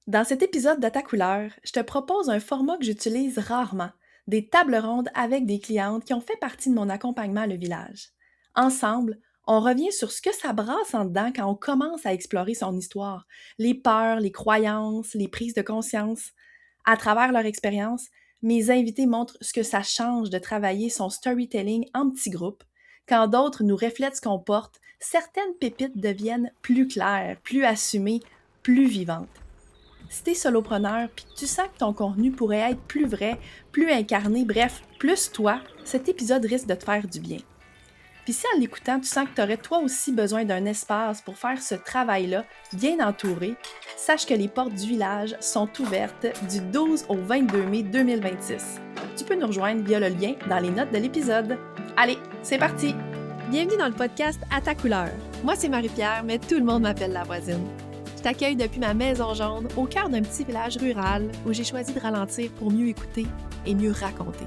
Dans cet épisode de Ta couleur, je te propose un format que j'utilise rarement, des tables rondes avec des clientes qui ont fait partie de mon accompagnement à Le Village. Ensemble, on revient sur ce que ça brasse en dedans quand on commence à explorer son histoire, les peurs, les croyances, les prises de conscience. À travers leur expérience, mes invités montrent ce que ça change de travailler son storytelling en petits groupes. Quand d'autres nous reflètent ce qu'on porte, certaines pépites deviennent plus claires, plus assumées, plus vivantes. Si t'es solopreneur puis que tu sens que ton contenu pourrait être plus vrai, plus incarné, bref, plus toi, cet épisode risque de te faire du bien. Puis si en l'écoutant, tu sens que tu aurais toi aussi besoin d'un espace pour faire ce travail-là, bien entouré, sache que les portes du village sont ouvertes du 12 au 22 mai 2026. Tu peux nous rejoindre via le lien dans les notes de l'épisode. Allez, c'est parti! Bienvenue dans le podcast À ta couleur. Moi, c'est Marie-Pierre, mais tout le monde m'appelle la voisine. Je t'accueille depuis ma maison jaune, au cœur d'un petit village rural où j'ai choisi de ralentir pour mieux écouter et mieux raconter.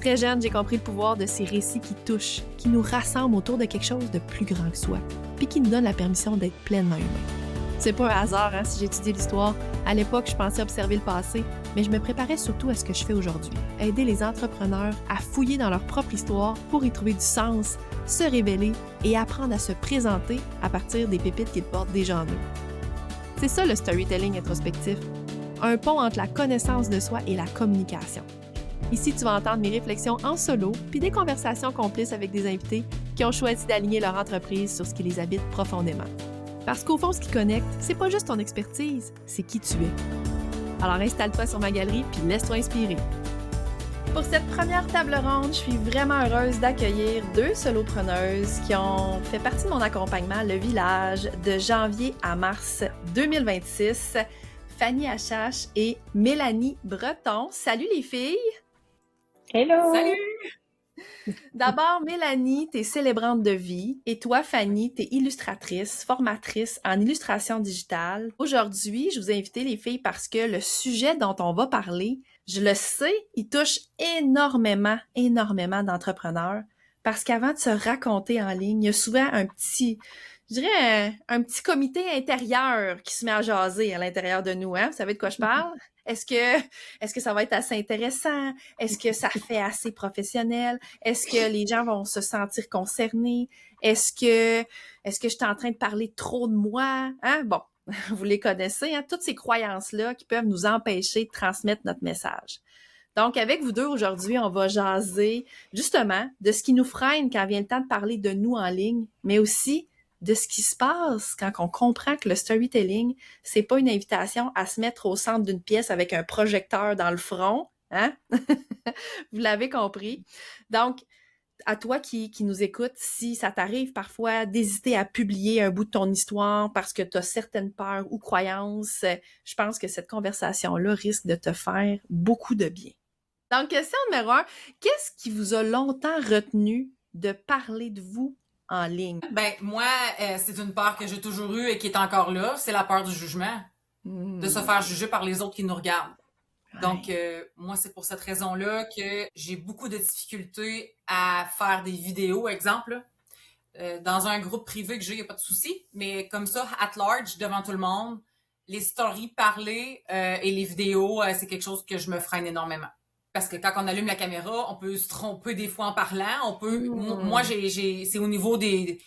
Très jeune, j'ai compris le pouvoir de ces récits qui touchent, qui nous rassemblent autour de quelque chose de plus grand que soi, puis qui nous donnent la permission d'être pleinement humain. C'est pas un hasard si j'ai étudié l'histoire. À l'époque, je pensais observer le passé, mais je me préparais surtout à ce que je fais aujourd'hui. Aider les entrepreneurs à fouiller dans leur propre histoire pour y trouver du sens, se révéler et apprendre à se présenter à partir des pépites qu'ils portent déjà en eux. C'est ça le storytelling introspectif, un pont entre la connaissance de soi et la communication. Ici, tu vas entendre mes réflexions en solo, puis des conversations complices avec des invités qui ont choisi d'aligner leur entreprise sur ce qui les habite profondément. Parce qu'au fond, ce qui connecte, c'est pas juste ton expertise, c'est qui tu es. Alors installe-toi sur ma galerie, puis laisse-toi inspirer. Pour cette première table ronde, je suis vraiment heureuse d'accueillir deux solopreneuses qui ont fait partie de mon accompagnement Le Village de janvier à mars 2026, Fanny Achache et Mélanie Breton. Salut les filles! Hello! Salut! D'abord, Mélanie, t'es célébrante de vie et toi, Fanny, t'es illustratrice, formatrice en illustration digitale. Aujourd'hui, je vous ai invité les filles parce que le sujet dont on va parler, je le sais, il touche énormément d'entrepreneurs parce qu'avant de se raconter en ligne, il y a souvent un petit comité intérieur qui se met à jaser à l'intérieur de nous, hein? Vous savez de quoi je parle? Est-ce que ça va être assez intéressant? Est-ce que ça fait assez professionnel? Est-ce que les gens vont se sentir concernés? Est-ce que je suis en train de parler trop de moi? Hein? Bon, vous les connaissez, hein? Toutes ces croyances-là qui peuvent nous empêcher de transmettre notre message. Donc, avec vous deux, aujourd'hui, on va jaser justement de ce qui nous freine quand vient le temps de parler de nous en ligne, mais aussi de ce qui se passe quand on comprend que le storytelling, c'est pas une invitation à se mettre au centre d'une pièce avec un projecteur dans le front, hein? Vous l'avez compris. Donc, à toi qui nous écoutes, si ça t'arrive parfois d'hésiter à publier un bout de ton histoire parce que tu as certaines peurs ou croyances, je pense que cette conversation-là risque de te faire beaucoup de bien. Donc, question numéro 1, qu'est-ce qui vous a longtemps retenu de parler de vous en ligne? Ben, moi, c'est une peur que j'ai toujours eue et qui est encore là, c'est la peur du jugement, de se faire juger par les autres qui nous regardent. Ouais. Donc, moi, c'est pour cette raison-là que j'ai beaucoup de difficultés à faire des vidéos, exemple. Dans un groupe privé que j'ai, il n'y a pas de souci, mais comme ça, at large, devant tout le monde, les stories parlées et les vidéos, c'est quelque chose que je me freine énormément. Parce que quand on allume la caméra, on peut se tromper des fois en parlant. Moi, c'est au niveau du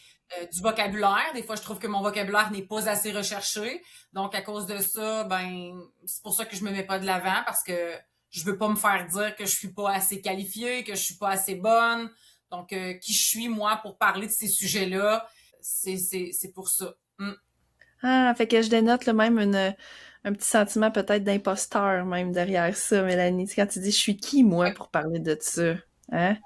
vocabulaire. Des fois, je trouve que mon vocabulaire n'est pas assez recherché. Donc, à cause de ça, ben, c'est pour ça que je me mets pas de l'avant parce que je veux pas me faire dire que je suis pas assez qualifiée, que je suis pas assez bonne. Donc, qui je suis, moi, pour parler de ces sujets-là, c'est pour ça. Ah, fait que je dénote là, même un petit sentiment peut-être d'imposteur même derrière ça, Mélanie. Tu sais, quand tu dis « je suis qui, moi, Ouais. pour parler de ça? » Hein?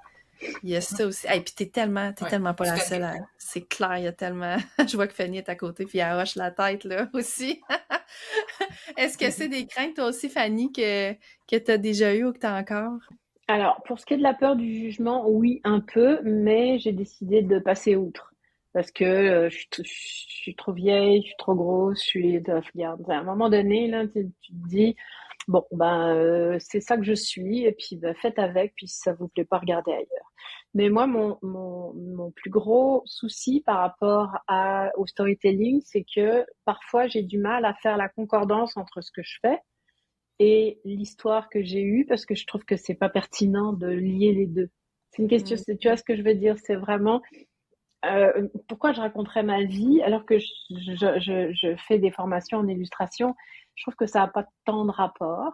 Il y a ça aussi. Et puis t'es tellement pas la seule. C'est clair, il y a tellement... Je vois que Fanny est à côté, puis elle hoche la tête, là, aussi. Est-ce que c'est des craintes, toi aussi, Fanny, que t'as déjà eu ou que t'as encore? Alors, pour ce qui est de la peur du jugement, oui, un peu, mais j'ai décidé de passer outre. Parce que je suis trop vieille, je suis trop grosse, regarde, à un moment donné, là, tu te dis, bon, ben, c'est ça que je suis, et puis ben, faites avec, puis si ça vous plaît pas, regardez ailleurs. Mais moi, mon plus gros souci par rapport au storytelling, c'est que parfois j'ai du mal à faire la concordance entre ce que je fais et l'histoire que j'ai eue parce que je trouve que c'est pas pertinent de lier les deux. C'est une question, tu vois ce que je veux dire? C'est vraiment pourquoi je raconterais ma vie alors que je fais des formations en illustration? Je trouve que ça n'a pas tant de rapport.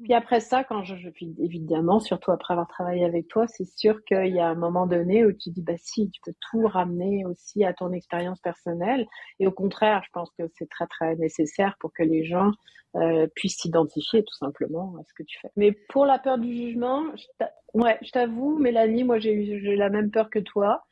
Puis après ça, puis évidemment, surtout après avoir travaillé avec toi, c'est sûr qu'il y a un moment donné où tu dis, bah si, tu peux tout ramener aussi à ton expérience personnelle. Et au contraire, je pense que c'est très, très nécessaire pour que les gens puissent s'identifier tout simplement à ce que tu fais. Mais pour la peur du jugement, je t'avoue, Mélanie, moi j'ai la même peur que toi.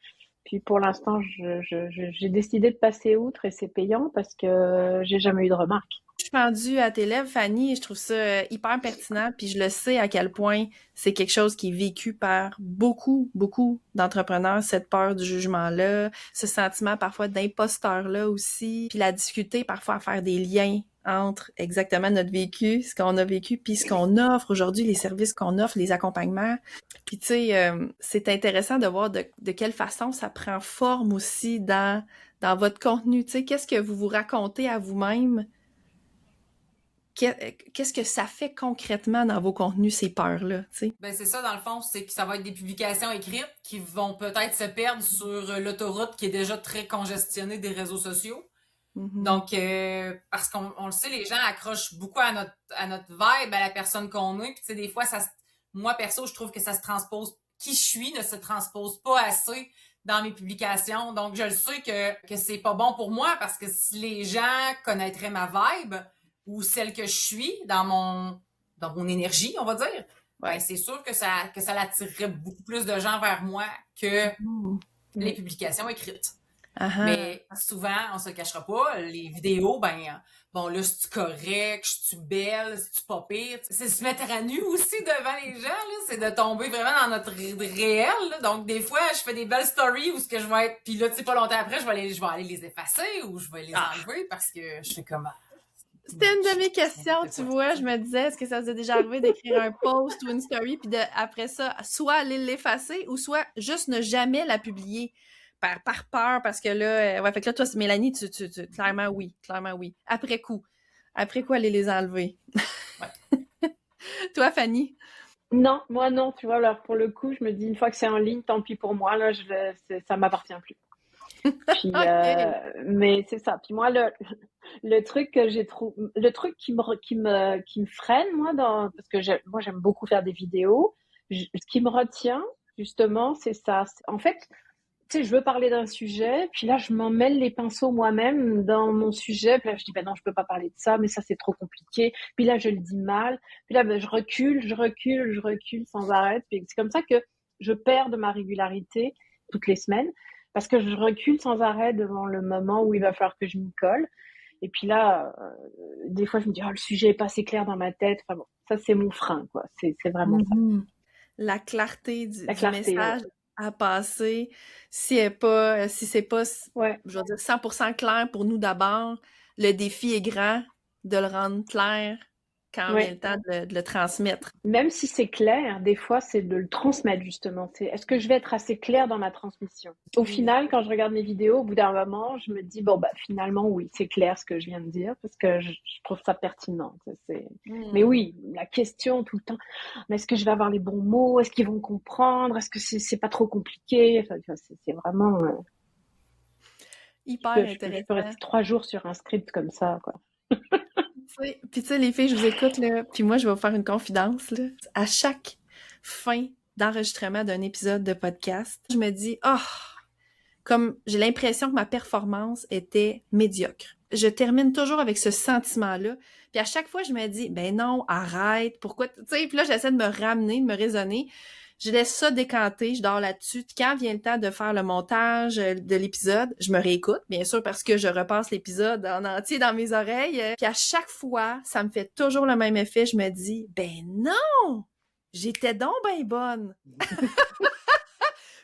Puis pour l'instant, j'ai décidé de passer outre et c'est payant parce que j'ai jamais eu de remarques. Je suis pendue à tes lèvres, Fanny, et je trouve ça hyper pertinent, puis je le sais à quel point c'est quelque chose qui est vécu par beaucoup, beaucoup d'entrepreneurs, cette peur du jugement-là, ce sentiment parfois d'imposteur-là aussi, puis la difficulté parfois à faire des liens entre exactement notre vécu, ce qu'on a vécu, puis ce qu'on offre aujourd'hui, les services qu'on offre, les accompagnements. Puis tu sais, c'est intéressant de voir de quelle façon ça prend forme aussi dans votre contenu. Tu sais, qu'est-ce que vous racontez à vous-même? Qu'est-ce que ça fait concrètement dans vos contenus, ces peurs-là, tu sais? Ben, c'est ça, dans le fond, c'est que ça va être des publications écrites qui vont peut-être se perdre sur l'autoroute qui est déjà très congestionnée des réseaux sociaux. Mm-hmm. Donc, parce qu'on le sait, les gens accrochent beaucoup à notre vibe, à la personne qu'on est. Puis, tu sais, des fois, moi, perso, je trouve que ça se transpose, qui je suis ne se transpose pas assez dans mes publications. Donc, je le sais que c'est pas bon pour moi parce que si les gens connaîtraient ma vibe, ou celle que je suis dans mon énergie, on va dire, ben c'est sûr que ça l'attirerait beaucoup plus de gens vers moi que les publications écrites. Uh-huh. Mais souvent, on se le cachera pas, les vidéos, bon là, c'est-tu correct, c'est-tu belle, c'est-tu pas pire, c'est se mettre à nu aussi devant les gens, là, c'est de tomber vraiment dans notre réel, là. Donc des fois, je fais des belles stories où ce que je vais être, puis là, tu sais, pas longtemps après, je vais aller les effacer ou je vais les enlever parce que je suis comme... C'était une de mes questions, tu vois. Je me disais, est-ce que ça vous est déjà arrivé d'écrire un post ou une story, puis après ça, soit aller l'effacer ou soit juste ne jamais la publier par peur, parce que là, ouais, fait que là, toi, Mélanie, tu clairement oui. Après coup, aller les enlever. Ouais. Toi, Fanny? Non, moi non, tu vois, alors pour le coup, je me dis, une fois que c'est en ligne, tant pis pour moi, là, ça m'appartient plus. Puis, Okay. mais c'est ça. Puis moi, le truc que j'ai trouvé, le truc qui me freine, moi, parce que moi, j'aime beaucoup faire des vidéos. Ce qui me retient, justement, c'est ça. En fait, tu sais, je veux parler d'un sujet, puis là, je m'en mêle les pinceaux moi-même dans mon sujet. Puis là, je dis, ben non, je peux pas parler de ça, mais ça, c'est trop compliqué. Puis là, je le dis mal. Puis là, ben, je recule sans arrêt. Puis c'est comme ça que je perds de ma régularité toutes les semaines, parce que je recule sans arrêt devant le moment où il va falloir que je m'y colle. Et puis là, des fois, je me dis, oh, le sujet est pas assez clair dans ma tête. Enfin bon, ça, c'est mon frein, quoi. C'est vraiment ça. La clarté du message. Ouais. À passer, si c'est pas, ouais. je veux dire, 100% clair pour nous d'abord, le défi est grand de le rendre clair quand vient le temps de le transmettre. Même si c'est clair, des fois, c'est de le transmettre, justement. Est-ce que je vais être assez claire dans ma transmission? Au final, quand je regarde mes vidéos, au bout d'un moment, je me dis, bon, bah, finalement, oui, c'est clair ce que je viens de dire, parce que je trouve ça pertinent. Mais oui, la question tout le temps, mais est-ce que je vais avoir les bons mots? Est-ce qu'ils vont comprendre? Est-ce que c'est pas trop compliqué? Enfin, c'est vraiment... hyper intéressant. Je peux rester 3 jours sur un script comme ça, quoi. Puis tu sais, les filles, je vous écoute, là, puis moi, je vais vous faire une confidence, là. À chaque fin d'enregistrement d'un épisode de podcast, je me dis, comme j'ai l'impression que ma performance était médiocre. Je termine toujours avec ce sentiment-là. Puis à chaque fois, je me dis, ben non, arrête, pourquoi... Tu sais, puis là, j'essaie de me ramener, de me raisonner. Je laisse ça décanter, je dors là-dessus. Quand vient le temps de faire le montage de l'épisode, je me réécoute, bien sûr, parce que je repasse l'épisode en entier dans mes oreilles. Puis à chaque fois, ça me fait toujours le même effet. Je me dis, ben non! J'étais donc bien bonne!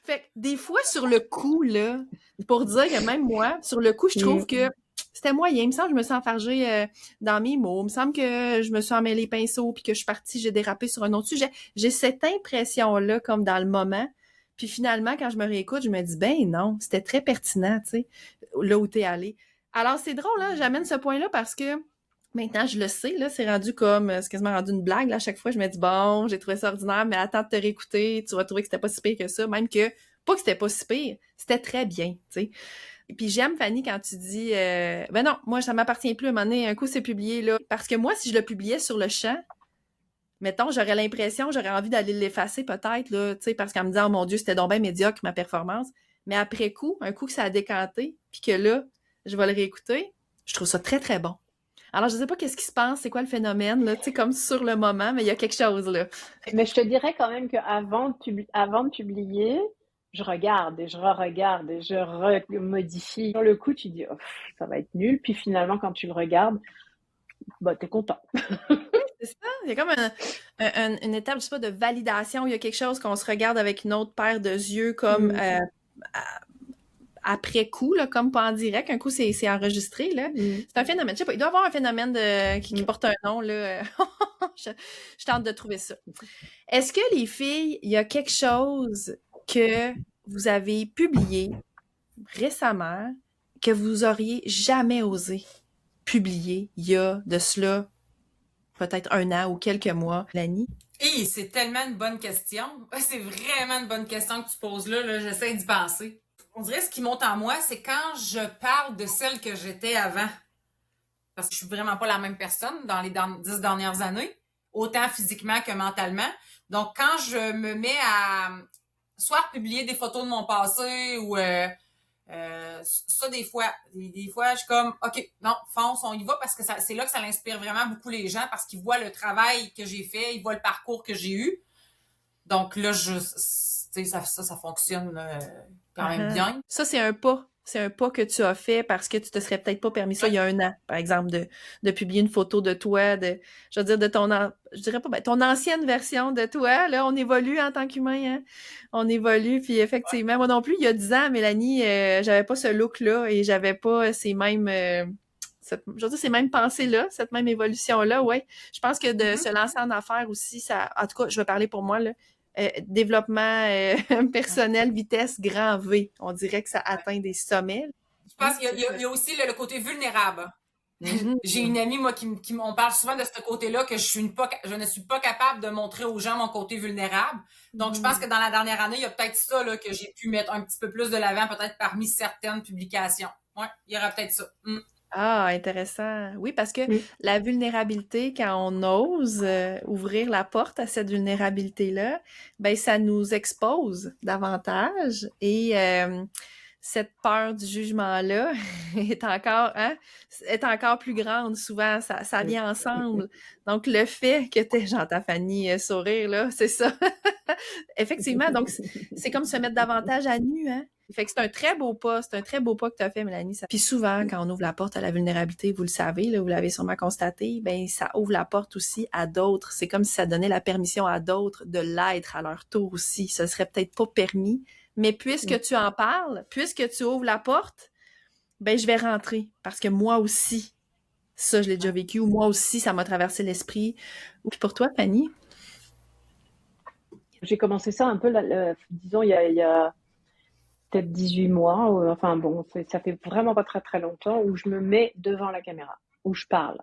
Fait que des fois, sur le coup, là, pour dire que même moi, sur le coup, je trouve que c'était moyen. Il me semble que je me suis enfargée dans mes mots. Il me semble que je me suis emmêlée les pinceaux puis que je suis partie, j'ai dérapé sur un autre sujet. J'ai cette impression-là comme dans le moment. Puis finalement, quand je me réécoute, je me dis, ben non, c'était très pertinent, tu sais, là où t'es allé. Alors, c'est drôle, hein, j'amène ce point-là parce que maintenant, je le sais, là, c'est rendu comme, c'est quasiment rendu une blague, là, à chaque fois, je me dis, bon, j'ai trouvé ça ordinaire, mais attends de te réécouter, tu vas trouver que c'était pas si pire que ça, même que, pas que c'était pas si pire, c'était très bien, tu sais. Et puis j'aime, Fanny, quand tu dis, ben non, moi, ça m'appartient plus, à un moment donné, un coup, c'est publié, là, parce que moi, si je le publiais sur le champ, mettons, j'aurais l'impression, j'aurais envie d'aller l'effacer peut-être, là, tu sais, parce qu'en me disant, oh mon Dieu, c'était donc bien médiocre ma performance. Mais après coup, un coup que ça a décanté, puis que là, je vais le réécouter, je trouve ça très, très bon. Alors, je sais pas qu'est-ce qui se passe, c'est quoi le phénomène, là, tu sais, comme sur le moment, mais il y a quelque chose, là. Mais je te dirais quand même qu'avant avant de publier, je regarde et je re-regarde et je remodifie. Sur le coup, tu dis, oh, ça va être nul. Puis finalement, quand tu le regardes, bah, t'es content. C'est ça, il y a comme une étape, je sais pas, de validation, il y a quelque chose qu'on se regarde avec une autre paire de yeux, comme après coup, là, comme pas en direct. Un coup, c'est enregistré, là. C'est un phénomène. Je sais pas, il doit y avoir un phénomène qui porte un nom, là. je tente de trouver ça. Est-ce que les filles, il y a quelque chose que vous avez publié récemment que vous auriez jamais osé publier il y a de cela peut-être 1 an ou quelques mois, Lani? Et c'est tellement une bonne question. C'est vraiment une bonne question que tu poses là. J'essaie d'y penser. On dirait ce qui monte en moi, c'est quand je parle de celle que j'étais avant. Parce que je suis vraiment pas la même personne dans les 10 dernières années, autant physiquement que mentalement. Donc, quand je me mets à soit publier des photos de mon passé ou ça, des fois, je suis comme, OK, non, fonce, on y va parce que c'est là que ça inspire vraiment beaucoup les gens parce qu'ils voient le travail que j'ai fait, ils voient le parcours que j'ai eu. Donc là, ça fonctionne quand même bien. Ça, c'est un pas. C'est un pas que tu as fait parce que tu te serais peut-être pas permis ça il y a 1 an, par exemple, de publier une photo de toi, je veux dire, de je dirais pas, ton ancienne version de toi. Là, on évolue en tant qu'humain, hein. On évolue, puis effectivement, moi non plus, il y a 10 ans, Mélanie, j'avais pas ce look-là et j'avais pas ces mêmes... je veux dire, ces mêmes pensées-là, cette même évolution-là, ouais. Je pense que de se lancer en affaires aussi, ça... En tout cas, je vais parler pour moi, là. Développement personnel, vitesse, grand V. On dirait que ça atteint des sommets. Je pense qu'il y a aussi le côté vulnérable. J'ai une amie, moi, on parle souvent de ce côté-là, que je ne suis pas capable de montrer aux gens mon côté vulnérable. Donc, je pense que dans la dernière année, il y a peut-être ça là, que j'ai pu mettre un petit peu plus de l'avant, peut-être parmi certaines publications. Ouais, il y aura peut-être ça. Ah, intéressant. Oui, parce que la vulnérabilité, quand on ose ouvrir la porte à cette vulnérabilité-là, ben ça nous expose davantage et cette peur du jugement-là est encore plus grande souvent. Ça vient ensemble. Donc, le fait que j'entends Fanny sourire, là, c'est ça. Effectivement, donc c'est comme se mettre davantage à nu, hein? Fait que c'est un très beau pas que tu as fait, Mélanie. Puis souvent, quand on ouvre la porte à la vulnérabilité, vous le savez, là, vous l'avez sûrement constaté, ben ça ouvre la porte aussi à d'autres. C'est comme si ça donnait la permission à d'autres de l'être à leur tour aussi. Ce serait peut-être pas permis, mais puisque tu en parles, puisque tu ouvres la porte, ben je vais rentrer parce que moi aussi, ça je l'ai déjà vécu, ou moi aussi ça m'a traversé l'esprit. Puis pour toi, Fanny? J'ai commencé ça un peu, disons, il y a peut-être 18 mois, enfin bon, ça fait vraiment pas très très longtemps, où je me mets devant la caméra, où je parle.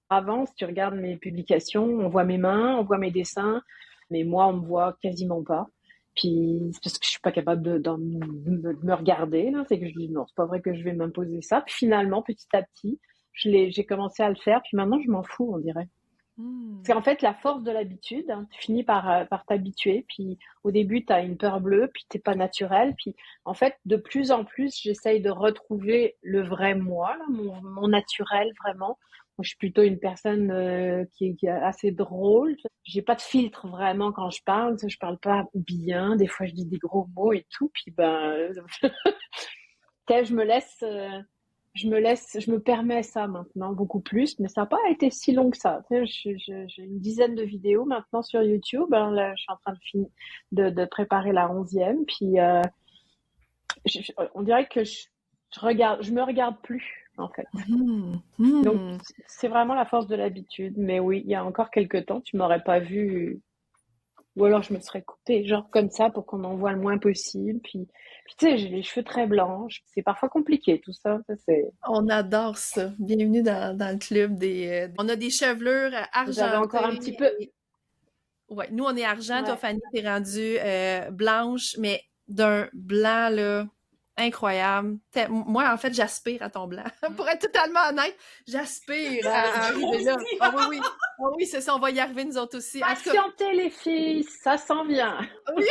Avant, si tu regardes mes publications, on voit mes mains, on voit mes dessins, mais moi, on me voit quasiment pas. Puis c'est parce que je suis pas capable de me regarder, là. C'est que je dis non, c'est pas vrai que je vais m'imposer ça. Puis finalement, petit à petit, j'ai commencé à le faire. Puis maintenant, je m'en fous, on dirait. C'est en fait la force de l'habitude, hein. Tu finis par t'habituer. Puis au début, tu as une peur bleue, puis t'es pas naturel. Puis en fait, de plus en plus, j'essaye de retrouver le vrai moi, là, mon naturel vraiment. Moi, je suis plutôt une personne qui est assez drôle. J'ai pas de filtre vraiment quand je parle. Je parle pas bien. Des fois, je dis des gros mots et tout. Puis je me permets ça maintenant beaucoup plus, mais ça n'a pas été si long que ça. Tu sais, j'ai une dizaine de vidéos maintenant sur YouTube. Hein, là, je suis en train de préparer la 11e. Puis on dirait que je me regarde plus en fait. Donc c'est vraiment la force de l'habitude. Mais oui, il y a encore quelques temps, tu m'aurais pas vu Ou alors je me serais coupée, genre comme ça, pour qu'on en voit le moins possible. Puis tu sais, j'ai les cheveux très blancs. C'est parfois compliqué tout ça. Ça c'est... On adore ça. Bienvenue dans le club des... On a des chevelures Vous avez encore un argentées. petit peu... Ouais, nous, on est argent. Toi, Ouais. Fanny, t'es rendue blanche, mais d'un blanc, là, incroyable. Moi, en fait, j'aspire à ton blanc. Pour être totalement honnête, j'aspire à Moi arriver là. aussi. Ah oui, oui. Ah oui, c'est ça, on va y arriver, nous autres aussi. En tout cas, Patientez les filles, ça s'en vient. oui.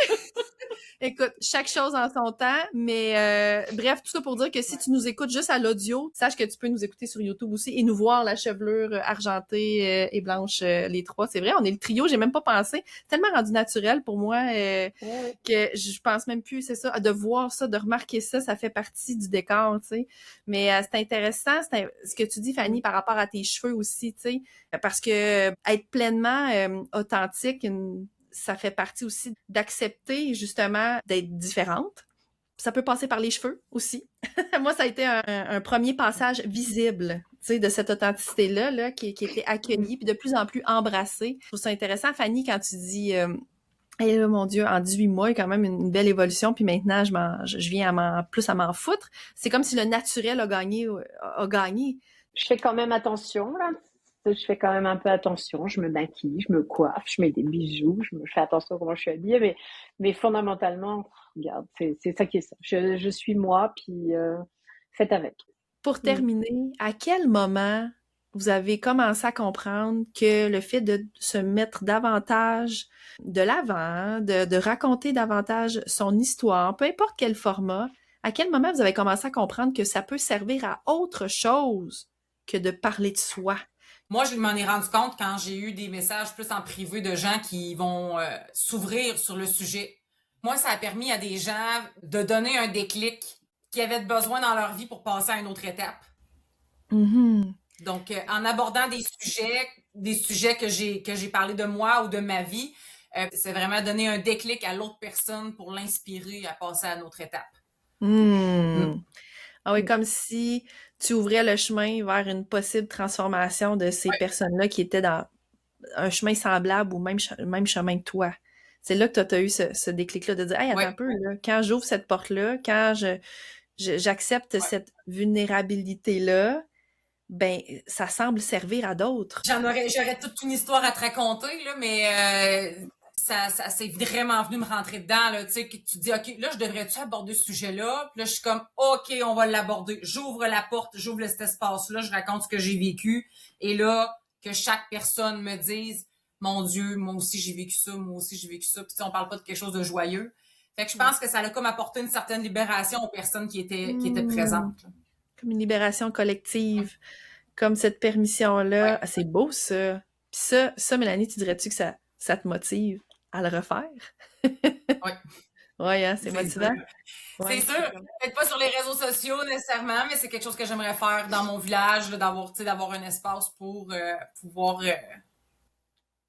Écoute, chaque chose en son temps, mais bref, tout ça pour dire que si tu nous écoutes juste à l'audio, sache que tu peux nous écouter sur YouTube aussi et nous voir la chevelure argentée et blanche, les trois. C'est vrai, on est le trio, j'ai même pas pensé. C'est tellement rendu naturel pour moi Ouais. que je pense même plus, c'est ça, de voir ça, de remarquer ça, ça fait partie du décor, tu sais. Mais c'est intéressant, ce que tu dis, Fanny, par rapport à tes cheveux aussi, tu sais, parce que être pleinement authentique, ça fait partie aussi d'accepter justement d'être différente. Ça peut passer par les cheveux aussi. Moi, ça a été un premier passage visible, tu sais, de cette authenticité-là, là, qui était accueillie, puis de plus en plus embrassée. Je trouve ça intéressant, Fanny, quand tu dis hey, là, mon Dieu, en 18 mois, il y a quand même une belle évolution, puis maintenant, je viens plus à m'en foutre. C'est comme si le naturel a gagné, a gagné. Je fais quand même attention, là. Je fais quand même un peu attention. Je me maquille, je me coiffe, je mets des bijoux, je fais attention à comment je suis habillée. Mais fondamentalement, regarde, c'est ça qui est ça. Je suis moi, puis faites avec. Pour Mm. terminer, à quel moment vous avez commencé à comprendre que le fait de se mettre davantage de l'avant, de raconter davantage son histoire, peu importe quel format, à quel moment vous avez commencé à comprendre que ça peut servir à autre chose que de parler de soi? Moi, je m'en ai rendu compte quand j'ai eu des messages plus en privé de gens qui vont s'ouvrir sur le sujet. Moi, ça a permis à des gens de donner un déclic qui avaient besoin dans leur vie pour passer à une autre étape. Mm-hmm. Donc, en abordant des sujets que j'ai parlé de moi ou de ma vie, c'est vraiment donner un déclic à l'autre personne pour l'inspirer à passer à une autre étape. Mm. Ah oui, comme si tu ouvrais le chemin vers une possible transformation de ces personnes-là qui étaient dans un chemin semblable ou même chemin que toi. C'est là que tu as eu ce déclic-là de dire, hey, attends un peu, là, quand j'ouvre cette porte-là, quand j'accepte cette vulnérabilité-là, ben, ça semble servir à d'autres. J'aurais toute une histoire à te raconter, là, mais ça c'est vraiment venu me rentrer dedans, là, tu sais, que tu dis, OK, là, je devrais-tu aborder ce sujet-là? Puis là, je suis comme, OK, on va l'aborder. J'ouvre la porte, j'ouvre cet espace-là, je raconte ce que j'ai vécu. Et là, que chaque personne me dise, mon Dieu, moi aussi, j'ai vécu ça, moi aussi, j'ai vécu ça. Puis on parle pas de quelque chose de joyeux. Fait que je pense que ça a comme apporté une certaine libération aux personnes qui étaient présentes, là. Comme une libération collective, comme cette permission-là. Ah, c'est beau, ça. Puis ça, Mélanie, tu dirais-tu que ça te motive à le refaire? Oui. Oui, hein, c'est motivant. C'est sûr, peut-être pas sur les réseaux sociaux nécessairement, mais c'est quelque chose que j'aimerais faire dans mon village, là, d'avoir un espace pour pouvoir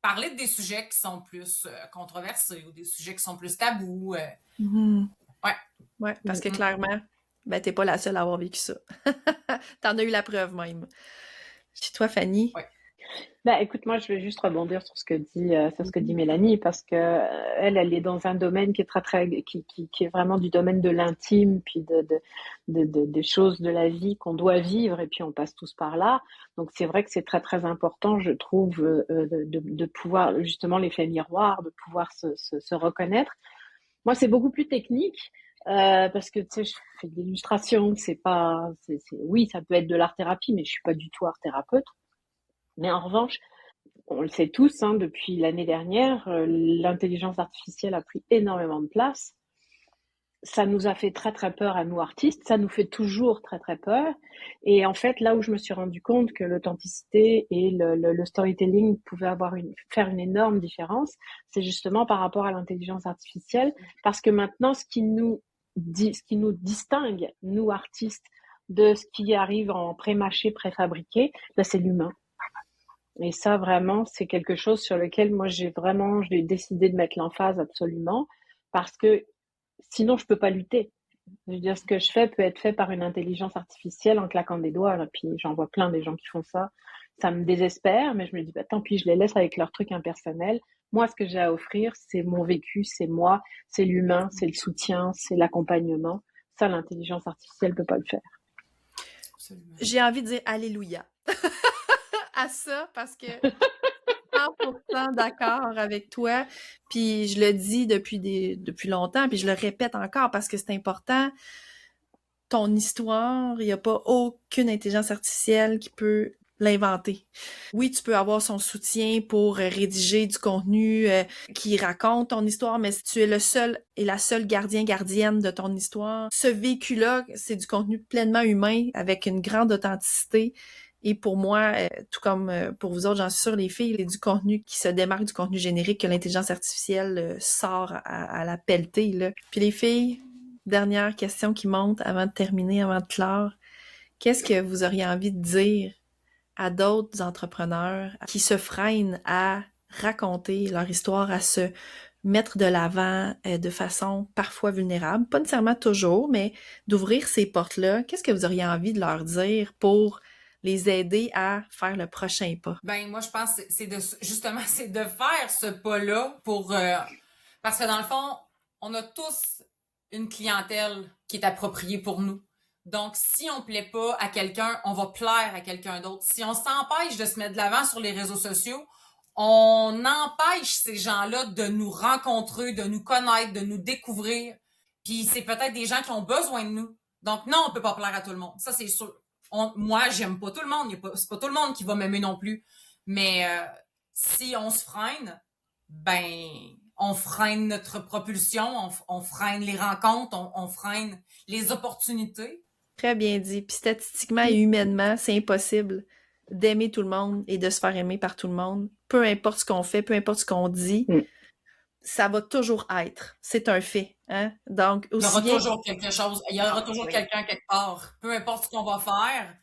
parler de des sujets qui sont plus controversés ou des sujets qui sont plus tabous. Mm-hmm. Ouais. Ouais, parce que clairement, ben, t'es pas la seule à avoir vécu ça. T'en as eu la preuve même. Chez toi, Fanny? Ouais. Ben, écoute, moi, je vais juste rebondir sur ce que dit Mélanie, parce que elle est dans un domaine qui est qui est vraiment du domaine de l'intime, puis des choses de la vie qu'on doit vivre, et puis on passe tous par là. Donc, c'est vrai que c'est très, très important, je trouve, de pouvoir, justement, l'effet miroir, de pouvoir se reconnaître. Moi, c'est beaucoup plus technique. Parce que tu sais, je fais de l'illustration, oui, ça peut être de l'art-thérapie, mais je suis pas du tout art-thérapeute. Mais en revanche, on le sait tous, hein, depuis l'année dernière, l'intelligence artificielle a pris énormément de place. Ça nous a fait très très peur à nous artistes, ça nous fait toujours très très peur. Et en fait, là où je me suis rendu compte que l'authenticité et le storytelling pouvaient faire une énorme différence, c'est justement par rapport à l'intelligence artificielle, parce que maintenant, ce qui nous distingue, nous artistes, de ce qui arrive en pré-mâché, préfabriqué, là, c'est l'humain. Et ça, vraiment, c'est quelque chose sur lequel moi, j'ai décidé de mettre l'emphase absolument, parce que sinon, je peux pas lutter. Je veux dire, ce que je fais peut être fait par une intelligence artificielle en claquant des doigts, là, puis j'en vois plein des gens qui font ça. ça me désespère, mais je me dis, bah, tant pis, je les laisse avec leurs trucs impersonnels. Moi, ce que j'ai à offrir, c'est mon vécu, c'est moi, c'est l'humain, c'est le soutien, c'est l'accompagnement. Ça, l'intelligence artificielle peut pas le faire. Absolument. J'ai envie de dire alléluia à ça parce que 100% d'accord avec toi. Puis je le dis depuis longtemps, puis je le répète encore parce que c'est important. Ton histoire, il n'y a pas aucune intelligence artificielle qui peut l'inventer. Oui, tu peux avoir son soutien pour rédiger du contenu qui raconte ton histoire, mais si tu es le seul et la seule gardienne de ton histoire, ce vécu-là, c'est du contenu pleinement humain avec une grande authenticité. Et pour moi, tout comme pour vous autres, j'en suis sûre, les filles, il y a du contenu qui se démarque du contenu générique que l'intelligence artificielle sort à la pelletée, là. Puis les filles, dernière question qui monte avant de terminer, avant de clore. Qu'est-ce que vous auriez envie de dire à d'autres entrepreneurs qui se freinent à raconter leur histoire, à se mettre de l'avant de façon parfois vulnérable, pas nécessairement toujours, mais d'ouvrir ces portes-là? Qu'est-ce que vous auriez envie de leur dire pour les aider à faire le prochain pas? Ben moi je pense que c'est de faire ce pas-là pour parce que dans le fond, on a tous une clientèle qui est appropriée pour nous. Donc si on plaît pas à quelqu'un, on va plaire à quelqu'un d'autre. Si on s'empêche de se mettre de l'avant sur les réseaux sociaux, on empêche ces gens-là de nous rencontrer, de nous connaître, de nous découvrir. Puis c'est peut-être des gens qui ont besoin de nous. Donc non, on peut pas plaire à tout le monde. Ça c'est sûr. Moi, j'aime pas tout le monde. C'est pas tout le monde qui va m'aimer non plus. Mais si on se freine, ben, on freine notre propulsion, on freine les rencontres, on freine les opportunités. Très bien dit. Puis statistiquement et humainement, c'est impossible d'aimer tout le monde et de se faire aimer par tout le monde. Peu importe ce qu'on fait, peu importe ce qu'on dit, ça va toujours être. C'est un fait. Hein? Donc, Il y aussi aura bien... toujours quelque chose. Il y aura toujours quelqu'un quelque part. Peu importe ce qu'on va faire,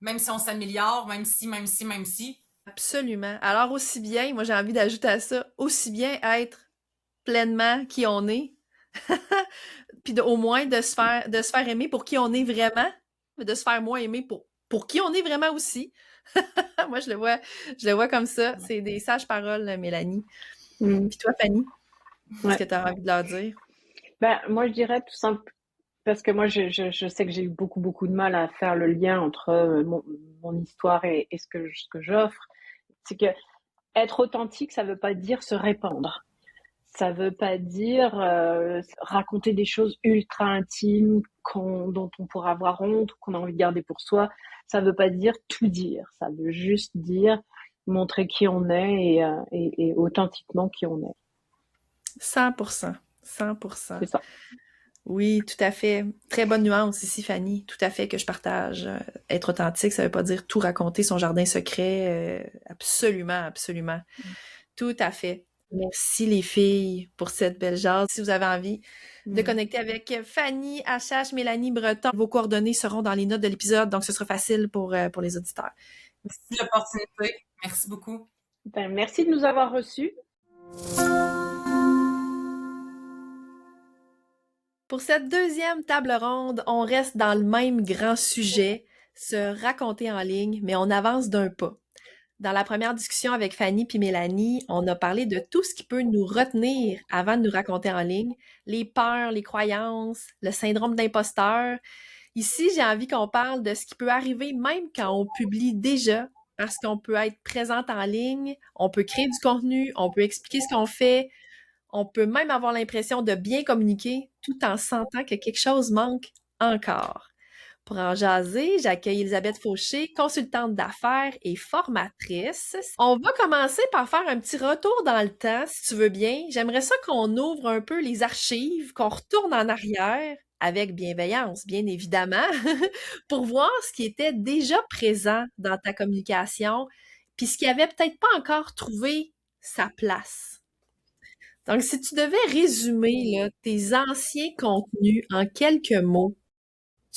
même si on s'améliore, même si. Absolument. Alors, aussi bien, moi j'ai envie d'ajouter à ça, aussi bien être pleinement qui on est, puis au moins de se faire aimer pour qui on est vraiment, de se faire moins aimer pour qui on est vraiment aussi. Moi, je le vois comme ça. C'est des sages paroles, Mélanie. Puis toi, Fanny, qu'est-ce que tu as envie de leur dire? Ben, moi, je dirais tout simple, parce que moi, je sais que j'ai eu beaucoup, beaucoup de mal à faire le lien entre mon histoire et ce que j'offre. C'est que être authentique, ça veut pas dire se répandre. Ça veut pas dire raconter des choses ultra intimes dont on pourra avoir honte ou qu'on a envie de garder pour soi. Ça veut pas dire tout dire. Ça veut juste dire montrer qui on est et authentiquement qui on est. 100%. 100%. C'est ça. Oui, tout à fait. Très bonne nuance ici, Fanny. Tout à fait que je partage. Être authentique, ça veut pas dire tout raconter son jardin secret. Absolument, absolument. Tout à fait. Merci les filles pour cette belle jase. Si vous avez envie de connecter avec Fanny, HH, Mélanie Breton, vos coordonnées seront dans les notes de l'épisode, donc ce sera facile pour les auditeurs. Merci l'opportunité. Merci beaucoup. Ben, merci de nous avoir reçus. Pour cette deuxième table ronde, on reste dans le même grand sujet, se raconter en ligne, mais on avance d'un pas. Dans la première discussion avec Fanny puis Mélanie, on a parlé de tout ce qui peut nous retenir avant de nous raconter en ligne, les peurs, les croyances, le syndrome d'imposteur. Ici, j'ai envie qu'on parle de ce qui peut arriver même quand on publie déjà, parce qu'on peut être présente en ligne, on peut créer du contenu, on peut expliquer ce qu'on fait, on peut même avoir l'impression de bien communiquer tout en sentant que quelque chose manque encore. Pour en jaser, j'accueille Elisabeth Fauché, consultante d'affaires et formatrice. On va commencer par faire un petit retour dans le temps, si tu veux bien. J'aimerais ça qu'on ouvre un peu les archives, qu'on retourne en arrière, avec bienveillance, bien évidemment, pour voir ce qui était déjà présent dans ta communication, puis ce qui avait peut-être pas encore trouvé sa place. Donc, si tu devais résumer là, tes anciens contenus en quelques mots,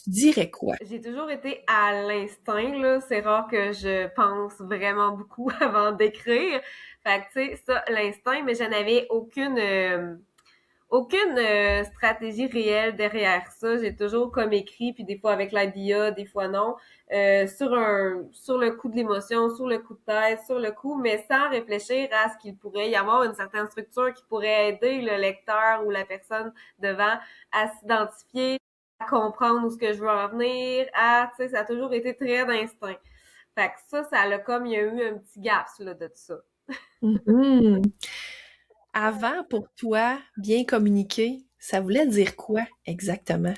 tu dirais quoi? J'ai toujours été à l'instinct, là. C'est rare que je pense vraiment beaucoup avant d'écrire. Fait que, tu sais, ça, l'instinct, mais je n'avais aucune stratégie réelle derrière ça. J'ai toujours comme écrit, puis des fois avec la l'IDEA, des fois non, sur le coup de l'émotion, sur le coup de tête, sur le coup, mais sans réfléchir à ce qu'il pourrait y avoir une certaine structure qui pourrait aider le lecteur ou la personne devant à s'identifier, à comprendre où ce que je veux en venir, tu sais, ça a toujours été très d'instinct. Fait que ça a comme, il y a eu un petit gap, là, de tout ça. Mhm. Avant, pour toi, bien communiquer, ça voulait dire quoi exactement?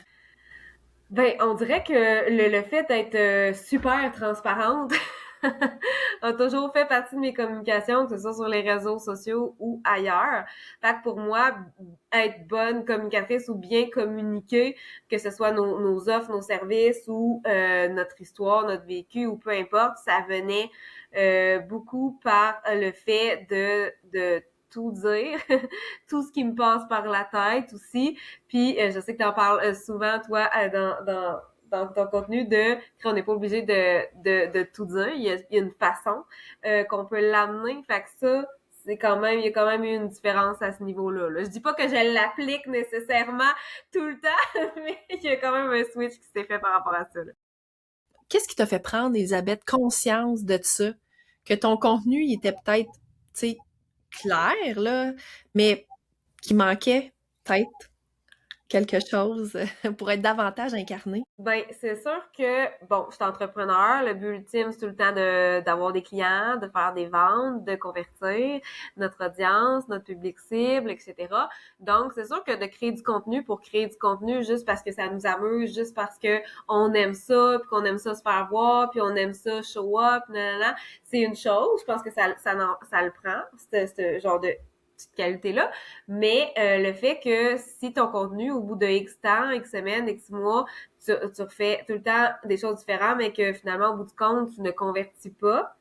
Ben, on dirait que le fait d'être super transparente a toujours fait partie de mes communications, que ce soit sur les réseaux sociaux ou ailleurs. Fait que pour moi, être bonne communicatrice ou bien communiquer, que ce soit nos offres, nos services ou notre histoire, notre vécu ou peu importe, ça venait beaucoup par le fait de tout dire, tout ce qui me passe par la tête aussi. Puis je sais que tu en parles souvent, toi, dans ton contenu qu'on n'est pas obligé de tout dire. Il y a une façon qu'on peut l'amener. Fait que ça, il y a quand même eu une différence à ce niveau-là. Là. Je dis pas que je l'applique nécessairement tout le temps, mais il y a quand même un switch qui s'est fait par rapport à ça. Là. Qu'est-ce qui t'a fait prendre, Elisabeth, conscience de ça? Que ton contenu, il était peut-être, tu sais, clair, là, mais qu'il manquait peut-être quelque chose pour être davantage incarné? Ben, c'est sûr que, bon, je suis entrepreneur. Le but ultime, c'est tout le temps d'avoir des clients, de faire des ventes, de convertir notre audience, notre public cible, etc. Donc, c'est sûr que de créer du contenu pour créer du contenu juste parce que ça nous amuse, juste parce que on aime ça, puis qu'on aime ça se faire voir, puis on aime ça show up, nanana, c'est une chose. Je pense que ça le prend, ce genre de petite qualité-là. Mais le fait que si ton contenu, au bout de X temps, X semaines, X mois, tu refais tout le temps des choses différentes, mais que finalement, au bout du compte, tu ne convertis pas,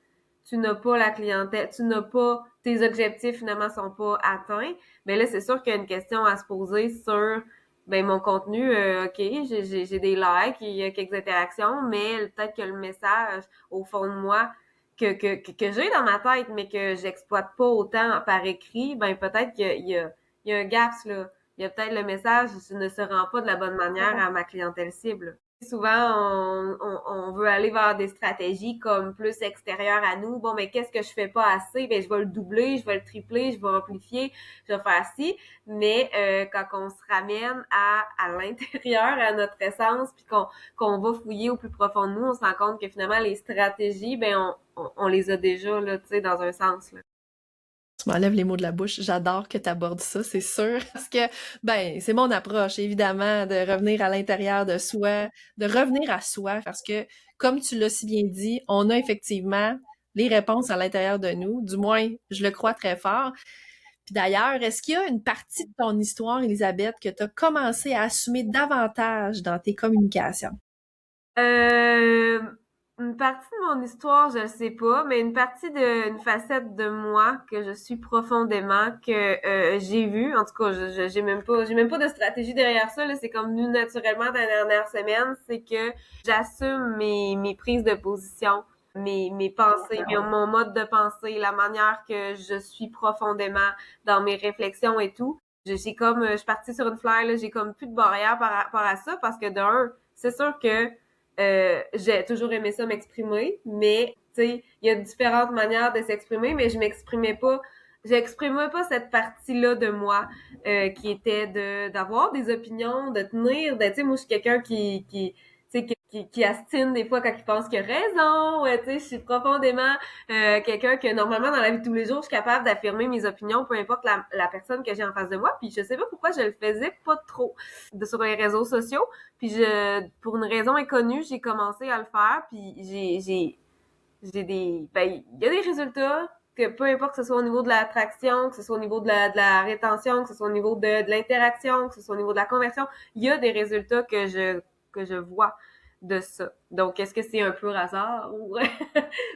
tu n'as pas la clientèle, tu n'as pas, tes objectifs finalement sont pas atteints, mais là, c'est sûr qu'il y a une question à se poser sur ben mon contenu, OK, j'ai des likes, il y a quelques interactions, mais peut-être que le message au fond de moi que j'ai dans ma tête, mais que j'exploite pas autant par écrit, ben peut-être il y a un gap là. Il y a peut-être le message ne se rend pas de la bonne manière à ma clientèle cible. Souvent, on veut aller vers des stratégies comme plus extérieures à nous. Bon, mais qu'est-ce que je fais pas assez? Ben, je vais le doubler, je vais le tripler, je vais amplifier, je vais faire ci. Mais quand on se ramène à l'intérieur, à notre essence, puis qu'on va fouiller au plus profond de nous, on se rend compte que finalement, les stratégies, ben, on les a déjà, là, tu sais, dans un sens, là. Tu m'enlèves les mots de la bouche. J'adore que tu abordes ça, c'est sûr. Parce que, ben, c'est mon approche, évidemment, de revenir à l'intérieur de soi, de revenir à soi, parce que, comme tu l'as si bien dit, on a effectivement les réponses à l'intérieur de nous. Du moins, je le crois très fort. Puis d'ailleurs, est-ce qu'il y a une partie de ton histoire, Elisabeth, que tu as commencé à assumer davantage dans tes communications? Euh, une partie de mon histoire, je le sais pas, mais une facette de moi que je suis profondément, que j'ai vue. En tout cas, j'ai même pas de stratégie derrière ça. Là, c'est comme venu naturellement dans les dernières semaines, c'est que j'assume mes prises de position, mes pensées, mon mode de pensée, la manière que je suis profondément dans mes réflexions et tout. J'ai comme, je suis partie sur une fleur, là, j'ai comme plus de barrière par rapport à ça parce que d'un, c'est sûr que j'ai toujours aimé ça m'exprimer, mais tu sais, il y a différentes manières de s'exprimer, mais j'exprimais pas cette partie-là de moi qui était d'avoir des opinions, de tenir, tu sais, moi je suis quelqu'un tu sais, qui astine des fois quand il pense qu'il a raison, tu sais, je suis profondément quelqu'un que normalement dans la vie de tous les jours, je suis capable d'affirmer mes opinions, peu importe la personne que j'ai en face de moi, puis je sais pas pourquoi je le faisais pas trop sur les réseaux sociaux, puis pour une raison inconnue, j'ai commencé à le faire, puis ben, il y a des résultats que peu importe que ce soit au niveau de l'attraction, que ce soit au niveau de la rétention, que ce soit au niveau de l'interaction, que ce soit au niveau de la conversion, il y a des résultats que je vois de ça. Donc, est-ce que c'est un pur hasard ou,